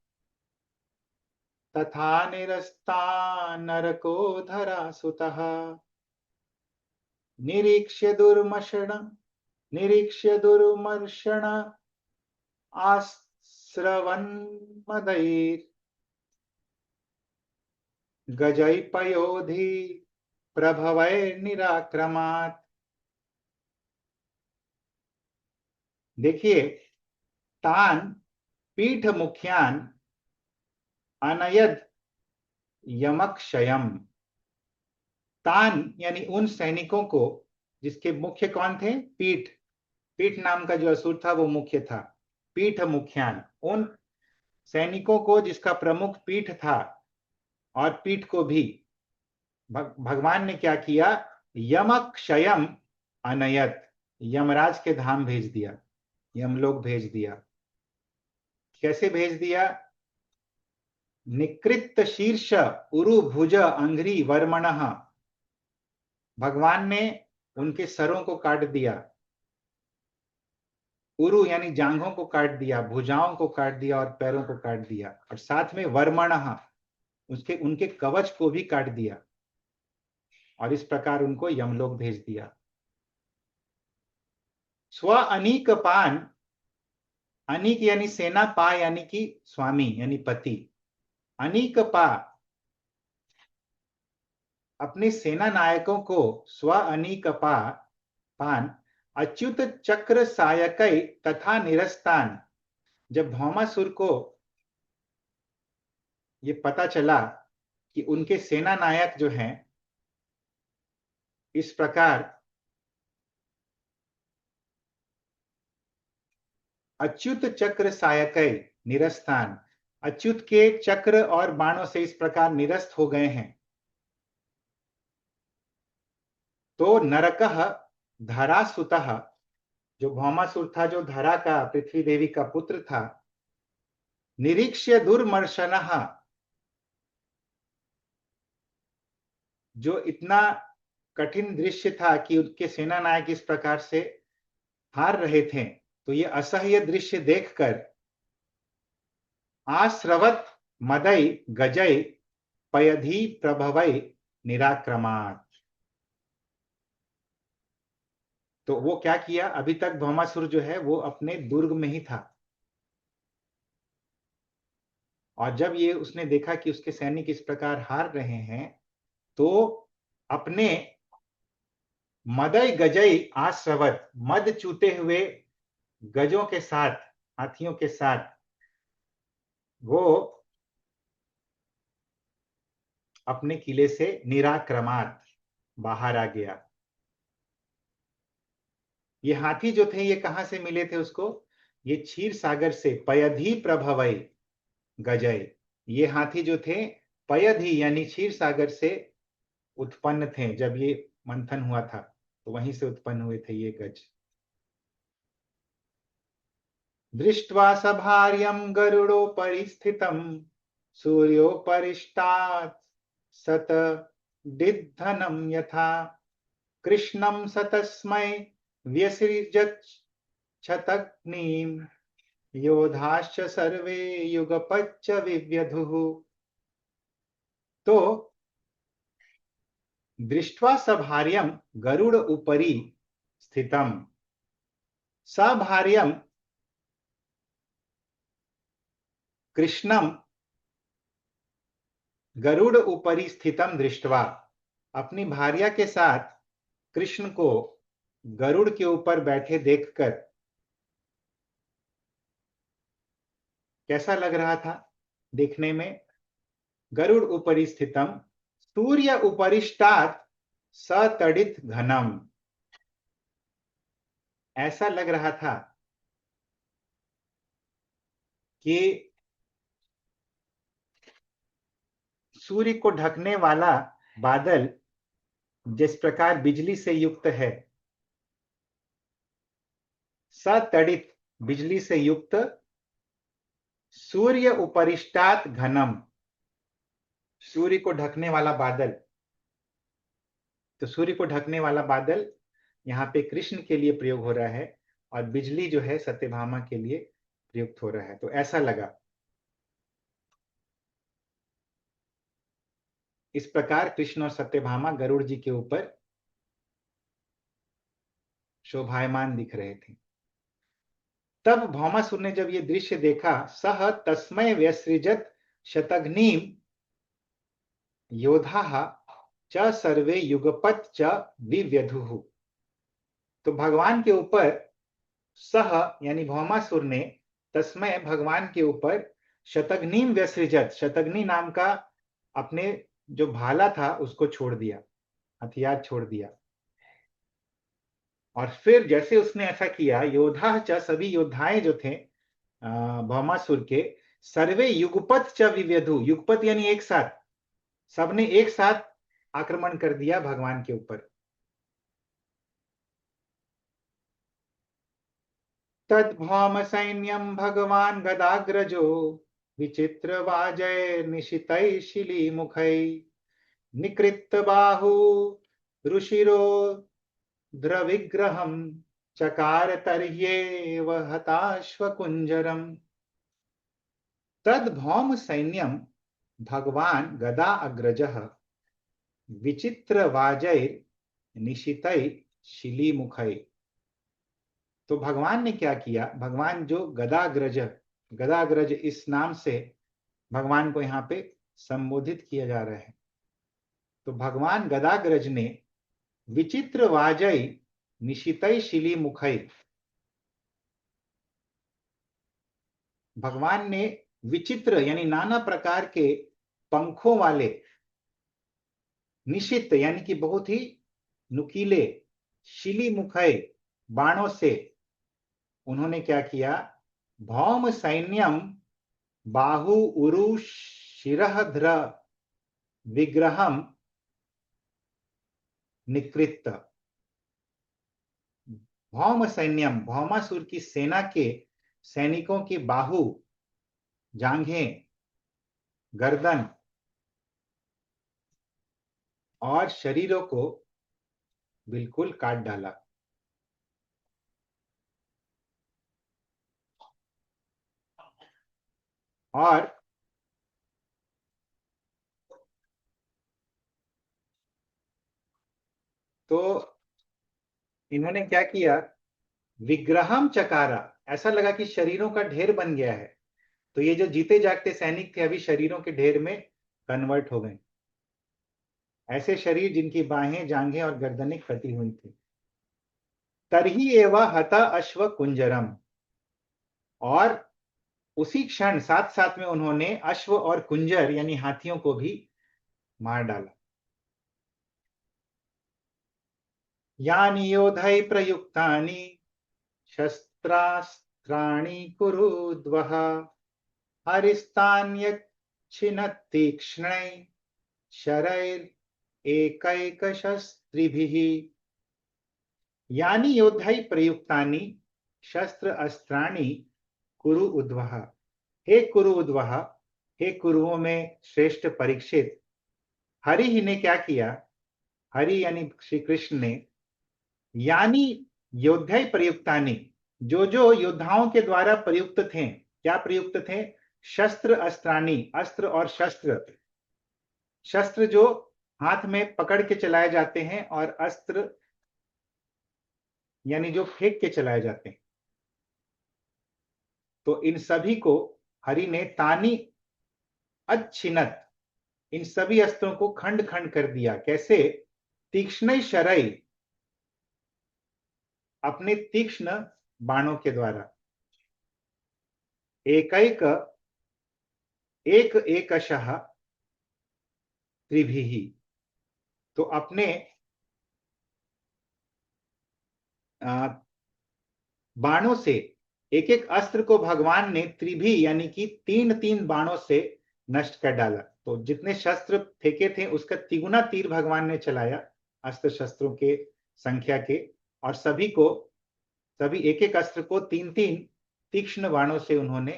तथा निरस्तान् नरको धरासुतः निरीक्ष्य दुर्मर्षण आस्रवन्मदैर् गजैपयोधि प्रभवैर्निराक्रमात्। देखिए, तान पीठ मुख्यान अनयद यमक्षयम। तान यानी उन सैनिकों को जिसके मुख्य कौन थे? पीठ। पीठ नाम का जो असुर था वो मुख्य था। पीठ मुख्यान, उन सैनिकों को जिसका प्रमुख पीठ था, और पीठ को भी भगवान ने क्या किया? यमक्षयम अनयत, यमराज के धाम भेज दिया, यमलोक भेज दिया। कैसे भेज दिया? निकृत्त शीर्ष उरु भुज अंघ्रि वर्मणः, भगवान ने उनके सरों को काट दिया। उरु यानी जांघों को काट दिया, भुजाओं को काट दिया और पैरों को काट दिया, और साथ में वर्मणः, उनके कवच को भी काट दिया, और इस प्रकार उनको यमलोक भेज दिया। स्व अनीक पान, अनीक यानी सेना, पा यानी कि स्वामी यानी पति। अनीक पा, अपने सेना नायकों को स्व अनीक पान अच्युत चक्र सायकै तथा निरस्तान। जब भौमासुर को ये पता चला कि उनके सेना नायक जो हैं इस प्रकार अच्युत चक्र सायकै निरस्तान, अच्युत के चक्र और बाणों से इस प्रकार निरस्त हो गए हैं, तो नरकः धरासुतः, जो भौमासुर था, जो धरा का, पृथ्वी देवी का पुत्र था, निरीक्ष्य दुर्मर्शनः, जो इतना कठिन दृश्य था कि उनके सेना नायक इस प्रकार से हार रहे थे, तो ये असह्य दृश्य देखकर आश्रवत मदय गजय पयधि प्रभवय निराक्रमात्, तो वो क्या किया, अभी तक भौमासुर जो है वो अपने दुर्ग में ही था, और जब ये उसने देखा कि उसके सैनिक इस प्रकार हार रहे हैं, तो अपने मदय गजय आश्रवत, मद चूते हुए गजों के साथ, हाथियों के साथ वो अपने किले से निराक्रमात बाहर आ गया। ये हाथी जो थे ये कहां से मिले थे उसको, ये क्षीर सागर से, पयधी प्रभवई गजय, ये हाथी जो थे पयधी यानी क्षीर सागर से उत्पन्न थे। जब ये मंथन हुआ था तो वहीं से उत्पन्न हुए थे ये गज। दृष्ट्वा सभार्यं गरुडोपरि स्थितं सूर्योपरिष्टात् सतदिद्धनं यथा कृष्णं स तस्मै व्यसृजत् क्षतग्निं योधाश्च सर्वे युगपच्च विव्यधुः। तो दृष्ट्वा सभार्यं गरुड़ उपरि स्थितम, सभार्यं कृष्णम गरुड़ उपरि स्थितम दृष्ट्वा, अपनी भार्या के साथ कृष्ण को गरुड़ के ऊपर बैठे देखकर कैसा लग रहा था देखने में। गरुड़ उपरि स्थितम सूर्य उपरिष्टात् सतडित घनम, ऐसा लग रहा था कि सूर्य को ढकने वाला बादल जिस प्रकार बिजली से युक्त है, सतडित बिजली से युक्त, सूर्य उपरिष्टात घनम, सूर्य को ढकने वाला बादल। तो सूर्य को ढकने वाला बादल यहाँ पे कृष्ण के लिए प्रयोग हो रहा है, और बिजली जो है सत्यभामा के लिए प्रयुक्त हो रहा है। तो ऐसा लगा। इस प्रकार कृष्ण और सत्यभामा गरुड़ जी के ऊपर शोभायमान दिख रहे थे। तब भौमासुर ने जब ये दृश्य देखा, सह तस्मय व्यसृजत शतघ्नीम योधा च सर्वे युगपत च विव्यधु। तो भगवान के ऊपर सह यानी भौमासुर ने, तस्मय भगवान के ऊपर, शतघ्नीम व्यसृजत, शतघ्नी नाम का अपने जो भाला था उसको छोड़ दिया, हथियार छोड़ दिया। और फिर जैसे उसने ऐसा किया, योद्धा च, सभी योद्धाएं जो थे भौमासुर के, सर्वे युगपत च विव्यधु, युगपत यानी एक साथ, सबने एक साथ आक्रमण कर दिया भगवान के ऊपर। तद्भौम सैन्यम भगवान गदाग्रजो विचित्र वाजय निशितै शिली मुखै निकृत बाहु ऋषिरो द्रविग्रहम चकार तर्ह्येव हताश्वकुंजरम। तद्भौम सैन्यम भगवान गदा अग्रजः विचित्र वाजय निशितै शिली मुखै। तो भगवान ने क्या किया, भगवान जो गदाग्रज, गदाग्रज इस नाम से भगवान को यहाँ पे संबोधित किया जा रहा है। तो भगवान गदाग्रज ने विचित्र वाजय निशितै शिली मुखै, भगवान ने विचित्र यानी नाना प्रकार के पंखों वाले, निशित यानी कि बहुत ही नुकीले, शिली मुखै बाणों से उन्होंने क्या किया, भौम सैन्यम बाहु उरु शिरहध्र विग्रहम निकृत। भौम सैन्यम, भौमासुर की सेना के सैनिकों की बाहु, जांघें, गर्दन और शरीरों को बिल्कुल काट डाला। और तो इन्होंने क्या किया, विग्रहम चकारा, ऐसा लगा कि शरीरों का ढेर बन गया है। तो ये जो जीते जागते सैनिक थे अभी शरीरों के ढेर में कन्वर्ट हो गए, ऐसे शरीर जिनकी बाहें, जांघें और गर्दनें कटी हुई थी। तरही एवं हता अश्व कुंजरम, और उसी क्षण साथ साथ में उन्होंने अश्व और कुंजर यानी हाथियों को भी मार डाला। यानी योधै प्रयुक्तानि शस्त्रास्त्राणि कुरुद्वः हरिस्तान्यच्छिनत्तीक्ष्णै शरैरेकैकशस्त्रिभिः। यानी योद्धै प्रयुक्तानि शस्त्र अस्त्राणि कुरु उद्वः, हे कुरु उद्वः, हे कुरुओं में श्रेष्ठ परीक्षित, हरि ही ने क्या किया, हरि यानी श्री कृष्ण ने, यानी योद्धै प्रयुक्तानि, जो योद्धाओं के द्वारा प्रयुक्त थे, क्या प्रयुक्त थे, शस्त्र अस्त्राणि, अस्त्र और शस्त्र, शस्त्र जो हाथ में पकड़ के चलाए जाते हैं और अस्त्र यानी जो फेंक के चलाए जाते हैं, तो इन सभी को हरि ने तानी अच्छिनत, इन सभी अस्त्रों को खंड खंड कर दिया। कैसे, तीक्ष्ण शरई, अपने तीक्ष्ण बाणों के द्वारा, एक एकशः त्रिभिः, तो अपने बाणों से, एक एक अस्त्र को भगवान ने त्रिभी यानी कि तीन तीन बाणों से नष्ट कर डाला। तो जितने शस्त्र फेंके थे उसका तिगुना तीर भगवान ने चलाया, अस्त्र शस्त्रों के संख्या के, और सभी एक एक अस्त्र को तीन तीन तीक्ष्ण बाणों से उन्होंने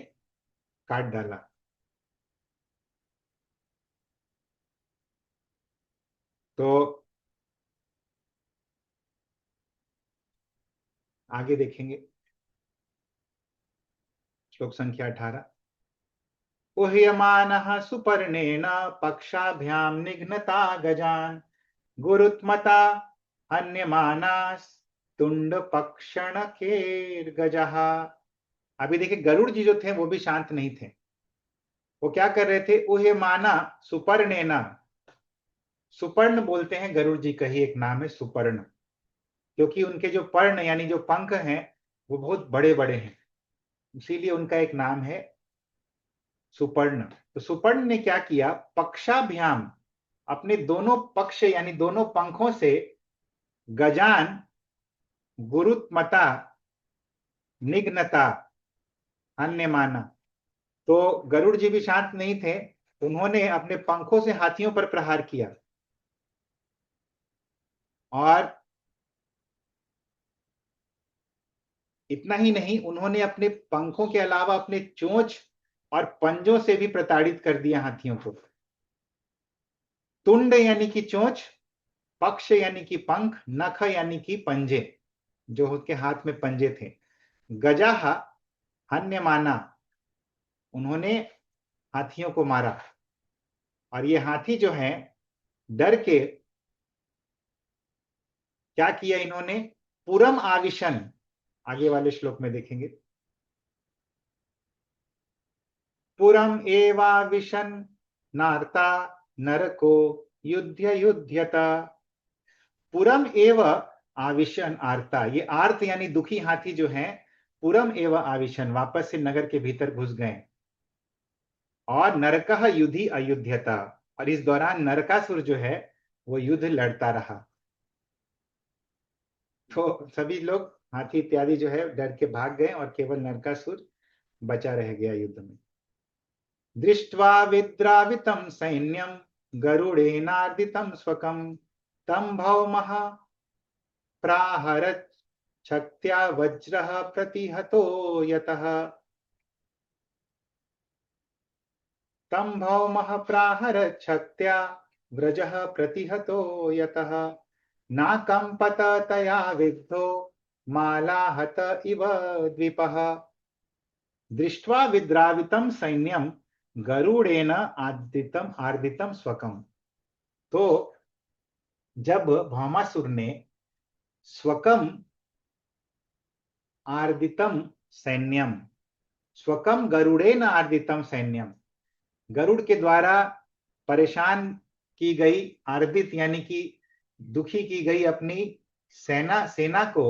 काट डाला। तो आगे देखेंगे श्लोक संख्या 18। उह्यमानः सुपर्णेन पक्षाभ्याम निघ्नता गजान गुरुत्मता हन्यमानास तुंड पक्षण के गजः। अभी देखिए गरुड़ जी जो थे वो भी शांत नहीं थे, वो क्या कर रहे थे, उह्यमाना सुपर्णेना, सुपर्ण बोलते हैं गरुड़ जी का ही एक नाम है सुपर्ण, क्योंकि उनके जो पर्ण यानी जो पंख हैं वो बहुत बड़े बड़े हैं, इसीलिए उनका एक नाम है सुपर्ण। तो सुपर्ण ने क्या किया, पक्षाभ्याम, अपने दोनों पक्ष यानी दोनों पंखों से, गजान गुरुत्मता निघ्नता हन्यमाना, तो गरुड़ जी भी शांत नहीं थे, उन्होंने अपने पंखों से हाथियों पर प्रहार किया, और इतना ही नहीं, उन्होंने अपने पंखों के अलावा अपने चोंच और पंजों से भी प्रताड़ित कर दिया हाथियों को। तुंड यानी कि चोंच, पक्ष यानी कि पंख, नख यानी कि पंजे, जो उसके हाथ में पंजे थे, गजाह हन्यमाना, उन्होंने हाथियों को मारा। और ये हाथी जो है डर के क्या किया इन्होंने, पुरम आविशन, आगे वाले श्लोक में देखेंगे, पुरम एवाविशन नार्ता नरको युद्ध युध्यता। पुरम एव आविशन आर्ता, ये आर्त यानी दुखी हाथी जो है, पुरम एव आविशन, वापस से नगर के भीतर घुस गए, और नरकः युधि अयुध्यता, और इस दौरान नरकासुर जो है वो युद्ध लड़ता रहा। तो सभी लोग हाथी इत्यादि जो है डर के भाग गए और केवल नरकासुर बचा रह गया युद्ध में। दृष्ट्वा विद्रावितं सैन्यं गरुड़ेनार्दितं स्वकं तं भौमः प्राहरत् शक्त्या वज्रः प्रतिहतो यतः। तं भौमः प्राहरत् शक्त्या व्रजः प्रतिहतो यतः नाकंपत तया विद्धो मालाहत इव द्विपः। दृष्ट्वा विद्रावितं सैन्यम गरुड़ेन आर्दितम स्वकम। तो जब भौमासुर ने स्वकम आर्दितम सैन्यम, स्वकम गरुड़ेन आर्दितम सैन्यम, गरुड़ के द्वारा परेशान की गई, आर्दित यानी कि दुखी की गई अपनी सेना को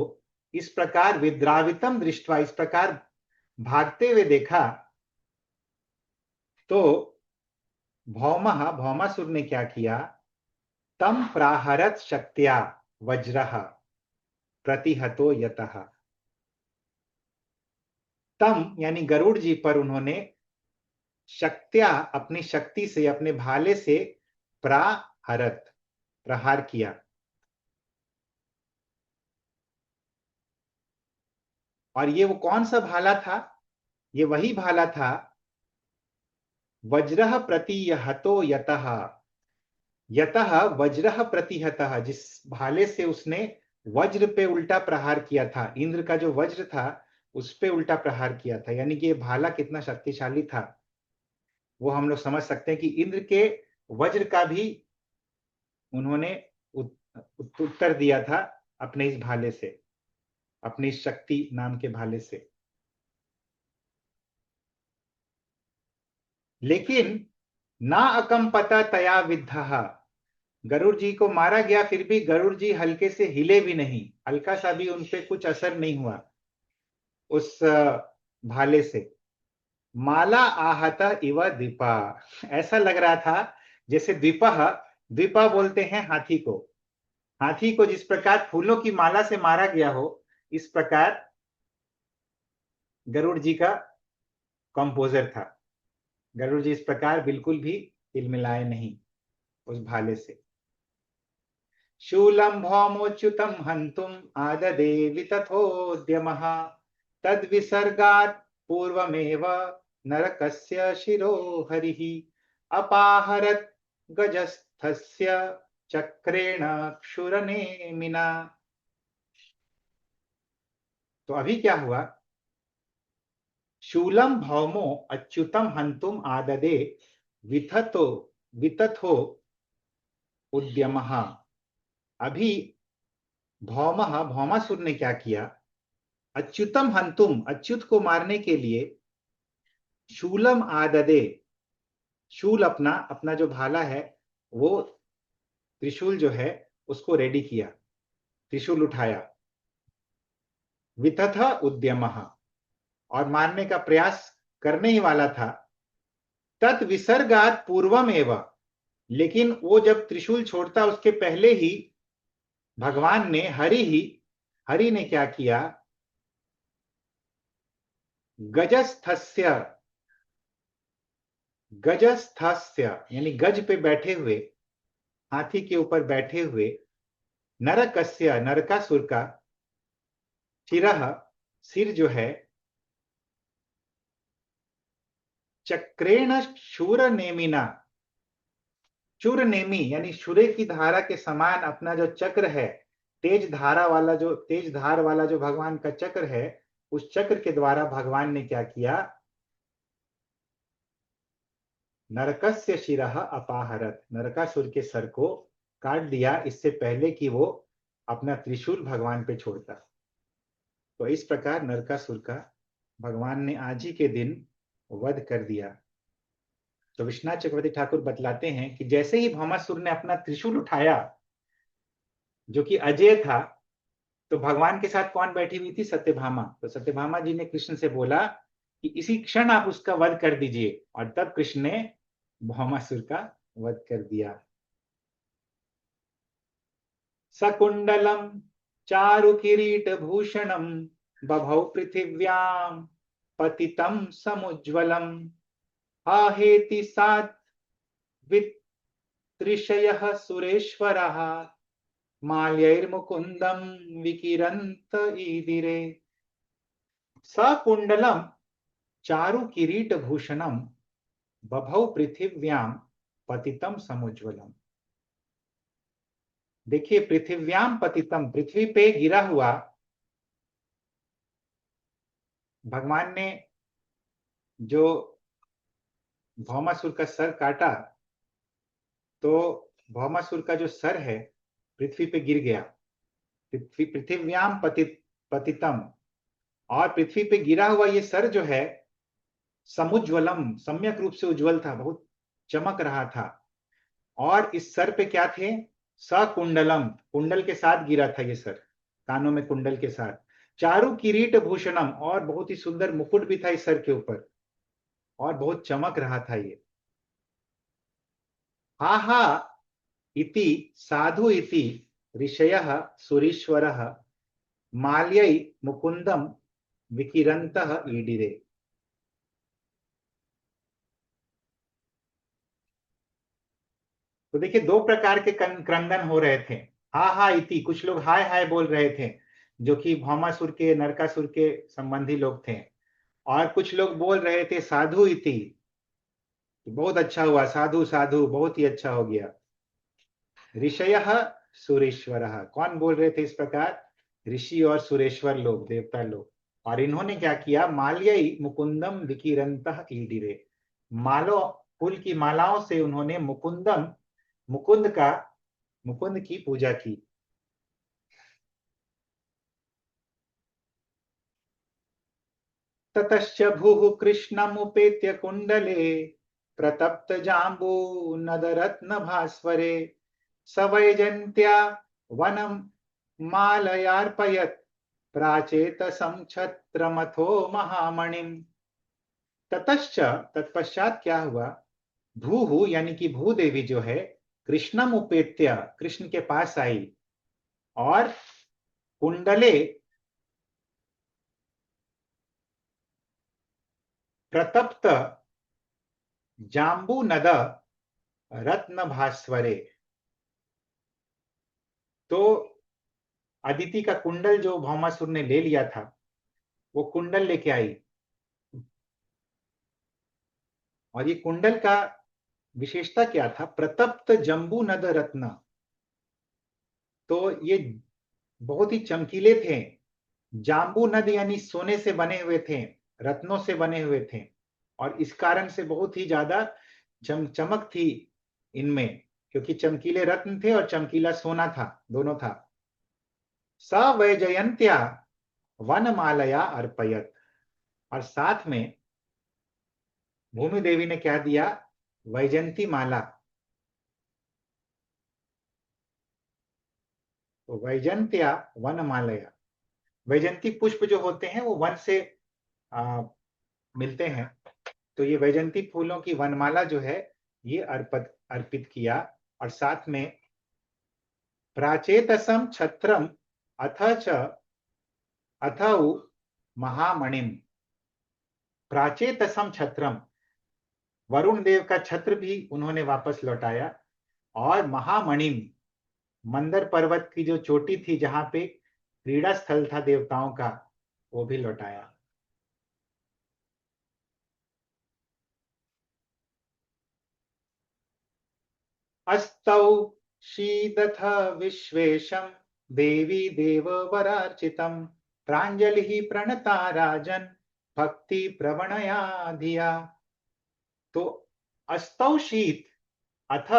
इस प्रकार विद्रावितम दृष्टवा, इस प्रकार भागते हुए देखा तो भौमः, भौमासुर ने क्या किया, तम प्राहरत शक्त्या वज्रः प्रतिहतो यतः, तम यानी गरुड़ जी पर उन्होंने शक्त्या अपनी शक्ति से, अपने भाले से प्राहरत प्रहार किया। और ये वो कौन सा भाला था, ये वही भाला था वज्रः प्रतिहतो यतः, यतः वज्रः प्रतिहतः, जिस भाले से उसने वज्र पे उल्टा प्रहार किया था, इंद्र का जो वज्र था उस पे उल्टा प्रहार किया था। यानी कि ये भाला कितना शक्तिशाली था वो हम लोग समझ सकते हैं कि इंद्र के वज्र का भी उन्होंने उत्तर दिया था अपने इस भाले से, अपनी शक्ति नाम के भाले से। लेकिन ना अकंपता तया विद्धः, गरुड़ जी को मारा गया फिर भी गरुड़ जी हल्के से हिले भी नहीं, हल्का सा भी उनपे कुछ असर नहीं हुआ उस भाले से। माला आहता इव द्विपा, ऐसा लग रहा था जैसे द्विपः, द्विपा बोलते हैं हाथी को, हाथी को जिस प्रकार फूलों की माला से मारा गया हो, इस प्रकार गरुड़ जी का कंपोजर था। गरुड़ जी इस प्रकार बिल्कुल भी हिलमिलाए नहीं उस भाले से। शूलं भौमोच्युतं हन्तुम् आददे वितथोद्यमः तद्विसर्गात् पूर्वमेव नरकस्य शिरो हरिः अपाहरत् गजस्थस्य चक्रेण क्षुरनेमिना। तो अभी क्या हुआ, शूलम भौमो अच्युतम हंतुम आददे विथतो वितथो उद्यमः, अभी भौमः, भौमासुर ने क्या किया, अच्युतम हंतुम, अच्युत को मारने के लिए, शूलम आददे, शूल अपना अपना जो भाला है वो त्रिशूल जो है उसको रेडी किया, त्रिशूल उठाया, वितथ उद्यमः, और मारने का प्रयास करने ही वाला था, तत् विसर्गात पूर्वम एवं, लेकिन वो जब त्रिशूल छोड़ता उसके पहले ही भगवान ने, हरि ने क्या किया, गजस्थस्य, गजस्थस्य यानी गज पे बैठे हुए, हाथी के ऊपर बैठे हुए, नरकस्य नरकासुर का, शिरः सिर जो है, चक्रेण शूर नेमिना, चूर नेमी यानी शूरे की धारा के समान अपना जो चक्र है, तेज धारा वाला जो, तेज धार वाला जो भगवान का चक्र है, उस चक्र के द्वारा भगवान ने क्या किया, नरकस्य शिरः अपाहरत, नरकासुर के सर को काट दिया इससे पहले कि वो अपना त्रिशूल भगवान पे छोड़ता। तो इस प्रकार नरकासुर का भगवान ने आज ही के दिन वध कर दिया। तो विश्वनाथ चक्रवर्ती ठाकुर बतलाते हैं कि जैसे ही भौमासुर ने अपना त्रिशूल उठाया जो कि अजय था, तो भगवान के साथ कौन बैठी हुई थी, सत्यभामा। तो सत्यभामा जी ने कृष्ण से बोला कि इसी क्षण आप उसका वध कर दीजिए, और तब कृष्ण ने भौमासुर का वध कर दिया। सकुंडलम चारु किरीट भूषणम बभौ पृथिव्याम पतितम समुज्ज्वलम आहेति सात् वित्रिशयः सुरेश्वरः माल्यैर्मुकुन्दं विकिरन्त ईदिरे। सकुंडलम चारु किरीट भूषणम बभौ पृथिव्याम पतितम समुज्ज्वलम। देखिए, पृथिव्याम पतितम, पृथ्वी पे गिरा हुआ भगवान ने जो भौमासुर का सर काटा, तो भौमासुर का जो सर है पृथ्वी पे गिर गया, पृथिव्याम पतितम, और पृथ्वी पे गिरा हुआ ये सर जो है, समुज्वलम, सम्यक रूप से उज्जवल था, बहुत चमक रहा था। और इस सर पे क्या थे? सकुंडलम, कुंडल के साथ गिरा था ये सर, कानों में कुंडल के साथ। चारु किरीट भूषणम, और बहुत ही सुंदर मुकुट भी था इस सर के ऊपर, और बहुत चमक रहा था ये। हा हा इति साधु इति ऋषयः सुरीश्वरः माल्यै मुकुंदम विकिरन्तः ईडिरे। तो देखिए, दो प्रकार के क्रंदन हो रहे थे। हा हा इति, कुछ लोग हाय हाय बोल रहे थे, जो कि भौमासुर के, नरकासुर के संबंधी लोग थे। और कुछ लोग बोल रहे थे साधु इति, बहुत अच्छा हुआ, साधु साधु, बहुत ही अच्छा हो गया। ऋषयः सुरेश्वरः, कौन बोल रहे थे इस प्रकार? ऋषि और सुरेश्वर लोग, देवता लोग। और इन्होंने क्या किया? माल्यई मुकुंदम विकिरन्तः ईडिरे, मालो, फूल की मालाओं से उन्होंने मुकुंदम, मुकुंद की पूजा की। ततश्च भूः कृष्णमुपेत्य कुंडले प्रतप्त जाम्बू नदरत्न भास्वरे सवैजन्त्या वनम मालयार्पयत् प्राचेतसं छत्रमथो महामणिम। ततश्च, तत्पश्चात क्या हुआ? भूहु यानी कि भूदेवी जो है, कृष्णम उपेत्य, कृष्ण के पास आई, और कुंडले प्रतप्त जाम्बू नद रत्न भास्वरे, तो अदिति का कुंडल जो भौमासुर ने ले लिया था, वो कुंडल लेके आई। और ये कुंडल का विशेषता क्या था? प्रतप्त जम्बू नद रत्न, तो ये बहुत ही चमकीले थे। जाम्बू नद यानी सोने से बने हुए थे, रत्नों से बने हुए थे, और इस कारण से बहुत ही ज्यादा चमक थी इनमें, क्योंकि चमकीले रत्न थे और चमकीला सोना था, दोनों था। स वैजयंत्या वनमालया अर्पयत, और साथ में भूमि देवी ने क्या दिया? वैजंती माला। तो वैजंत्या वनमालया, वैजंती पुष्प जो होते हैं वो वन से मिलते हैं, तो ये वैजंती फूलों की वनमाला जो है, ये अर्पित किया। और साथ में प्राचेतसम छत्रम अथ च अथौ महामणिम, प्राचेतसम छत्रम, वरुण देव का छत्र भी उन्होंने वापस लौटाया, और महामणिम, मंदर पर्वत की जो चोटी थी जहां पे क्रीड़ा स्थल था देवताओं का, वो भी लौटाया। अस्तौ शीदथ विश्वेशम देवी देववरार्चितम प्रांजलि प्रणता राजन भक्ति प्रवणया धिया। तो अस्तौ शीत अथ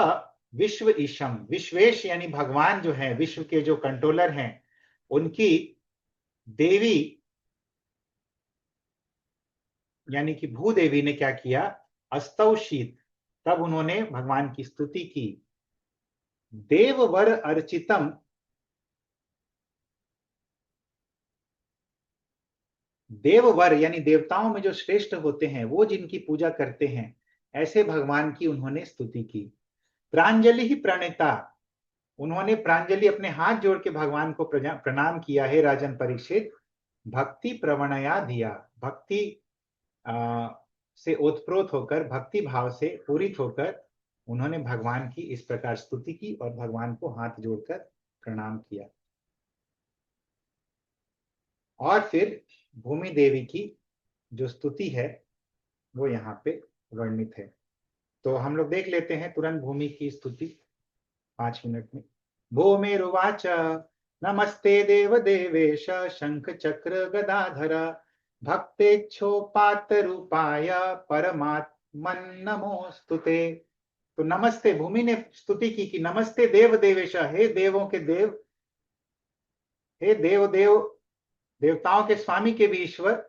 विश्व ईशम, विश्वेश यानी भगवान जो है, विश्व के जो कंट्रोलर हैं, उनकी देवी यानी कि भूदेवी ने क्या किया? अस्तौ शीत, तब उन्होंने भगवान की स्तुति की। देववर अर्चितम, देववर यानी देवताओं में जो श्रेष्ठ होते हैं, वो जिनकी पूजा करते हैं, ऐसे भगवान की उन्होंने स्तुति की। प्रांजलि ही प्रणेता, उन्होंने प्रांजलि, अपने हाथ जोड़ के भगवान को प्रणाम किया है राजन परीक्षित। भक्ति प्रवणया दिया, भक्ति से ओतप्रोत होकर, भक्ति भाव से पूरित होकर उन्होंने भगवान की इस प्रकार स्तुति की और भगवान को हाथ जोड़कर प्रणाम किया। और फिर भूमि देवी की जो स्तुति है वो यहाँ पे वर्णित है। तो हम लोग देख लेते हैं तुरंत भूमि की स्तुति 5 मिनट में। भूमिरुवाच नमस्ते देव देवेश शंख चक्र गदाधर भक्तेच्छोपात रूपाय परमात्मन नमोस्तुते। तो नमस्ते, भूमि ने स्तुति की कि नमस्ते देव देवेश, हे देवों के देव, हे देवताओं के स्वामी के भी ईश्वर,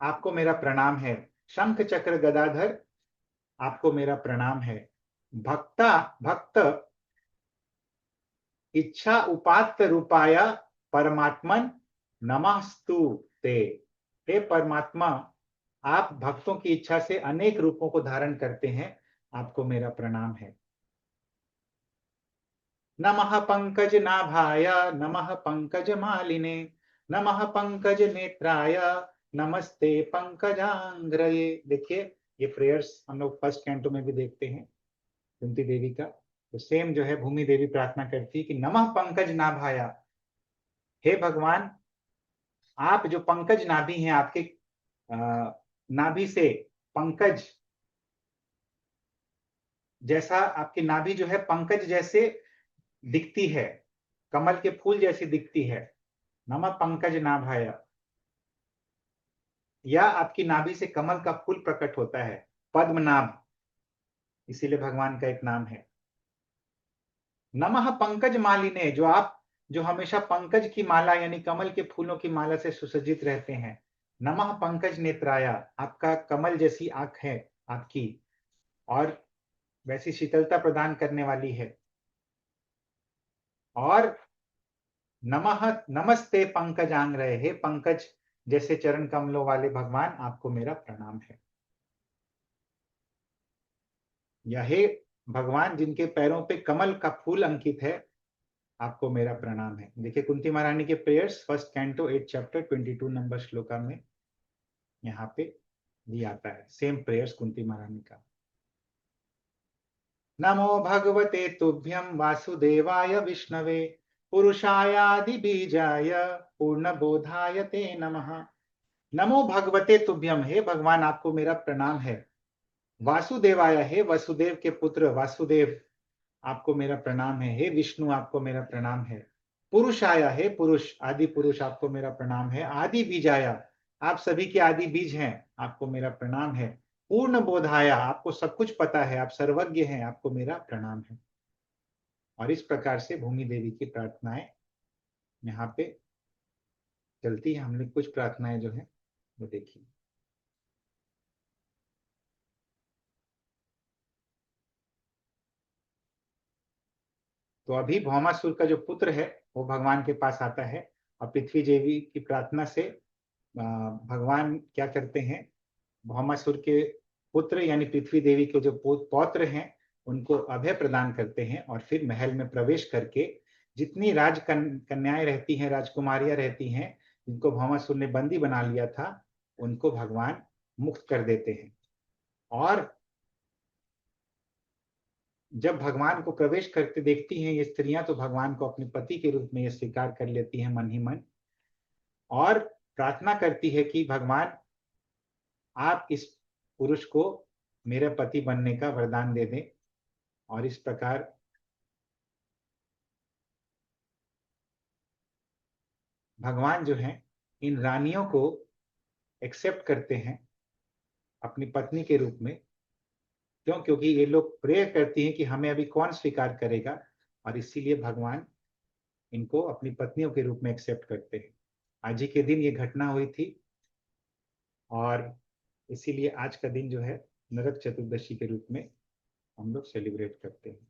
आपको मेरा प्रणाम है। शंख चक्र गदाधर, आपको मेरा प्रणाम है। भक्त इच्छा उपात्त रूपाय परमात्मन नमस्तु ते। हे परमात्मा, आप भक्तों की इच्छा से अनेक रूपों को धारण करते हैं, आपको मेरा प्रणाम है। नमः पंकज नाभाय नमः पंकज मालिने नमः पंकज नेत्राय नमस्ते पंकजांग्रये। देखिए, ये प्रेयर्स हम लोग फर्स्ट कैंटो में भी देखते हैं कुंती देवी का। तो सेम जो है भूमि देवी प्रार्थना करती है कि नमः पंकज नाभाया, हे भगवान, आप जो पंकज नाभि हैं, आपके नाभि से पंकज जैसा, आपकी नाभि जो है पंकज जैसे दिखती है, कमल के फूल जैसी दिखती है। नमः पंकज नाभाया, या आपकी नाभि से कमल का फूल प्रकट होता है, पद्मनाभ, इसीलिए भगवान का एक नाम है। नमः पंकज मालिने, जो हमेशा पंकज की माला यानी कमल के फूलों की माला से सुसज्जित रहते हैं। नमः पंकज नेत्राया, आपका कमल जैसी आंख है आपकी, और वैसी शीतलता प्रदान करने वाली है। और नमः नमस्ते पंकजांग्रये, हे पंकज जैसे चरण कमलों वाले भगवान, आपको मेरा प्रणाम है। या हे भगवान, जिनके पैरों पे कमल का फूल अंकित है, आपको मेरा प्रणाम है। देखिए कुंती महारानी के prayers first canto 8 chapter 22 number shloka में यहाँ पे भी आता है, सेम प्रेयर्स कुंती महारानी का। नमो भगवते तुभ्यं वासुदेवाय विष्णवे पुरुषायादि बीजाय पूर्ण बोधाय ते नमः। नमो भगवते तुभ्यम, हे भगवान, आपको मेरा प्रणाम है। वासुदेवाय, हे वसुदेव के पुत्र वासुदेव, आपको मेरा प्रणाम है। हे विष्णु, आपको मेरा प्रणाम है। पुरुषाया, हे पुरुष, आदि पुरुष, आपको मेरा प्रणाम है। आदि बीजाया, आप सभी के आदि बीज हैं, आपको मेरा प्रणाम है। पूर्ण बोधाया, आपको सब कुछ पता है, आप सर्वज्ञ हैं, आपको मेरा प्रणाम है। और इस प्रकार से भूमि देवी की प्रार्थनाएं यहाँ पे चलती है। हमने कुछ प्रार्थनाएं जो है वो देखी। तो अभी भौमासुर का जो पुत्र है वो भगवान के पास आता है, और पृथ्वी देवी की प्रार्थना से भगवान क्या करते हैं, भौमासुर के पुत्र यानी पृथ्वी देवी के जो पौत्र हैं उनको अभय प्रदान करते हैं, और फिर महल में प्रवेश करके जितनी कन्याएं रहती हैं, राजकुमारियां रहती हैं, जिनको भौमासुर ने बंदी बना लिया था, उनको भगवान मुक्त कर देते हैं। और जब भगवान को प्रवेश करते देखती हैं ये स्त्रियां, तो भगवान को अपने पति के रूप में ये स्वीकार कर लेती हैं मन ही मन, और प्रार्थना करती है कि भगवान, आप इस पुरुष को मेरे पति बनने का वरदान दे दें। और इस प्रकार भगवान जो है इन रानियों को एक्सेप्ट करते हैं अपनी पत्नी के रूप में। क्यों? क्योंकि ये लोग प्रे करती हैं कि हमें अभी कौन स्वीकार करेगा, और इसीलिए भगवान इनको अपनी पत्नियों के रूप में एक्सेप्ट करते हैं। आज ही के दिन ये घटना हुई थी, और इसीलिए आज का दिन जो है नरक चतुर्दशी के रूप में हम लोग सेलिब्रेट करते हैं।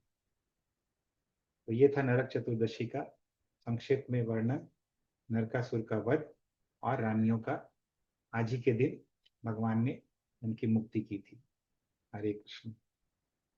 तो ये था नरक चतुर्दशी का संक्षेप में वर्णन, नरकासुर का वध और रानियों का। आज ही के दिन भगवान ने उनकी मुक्ति की थी। हरे कृष्ण।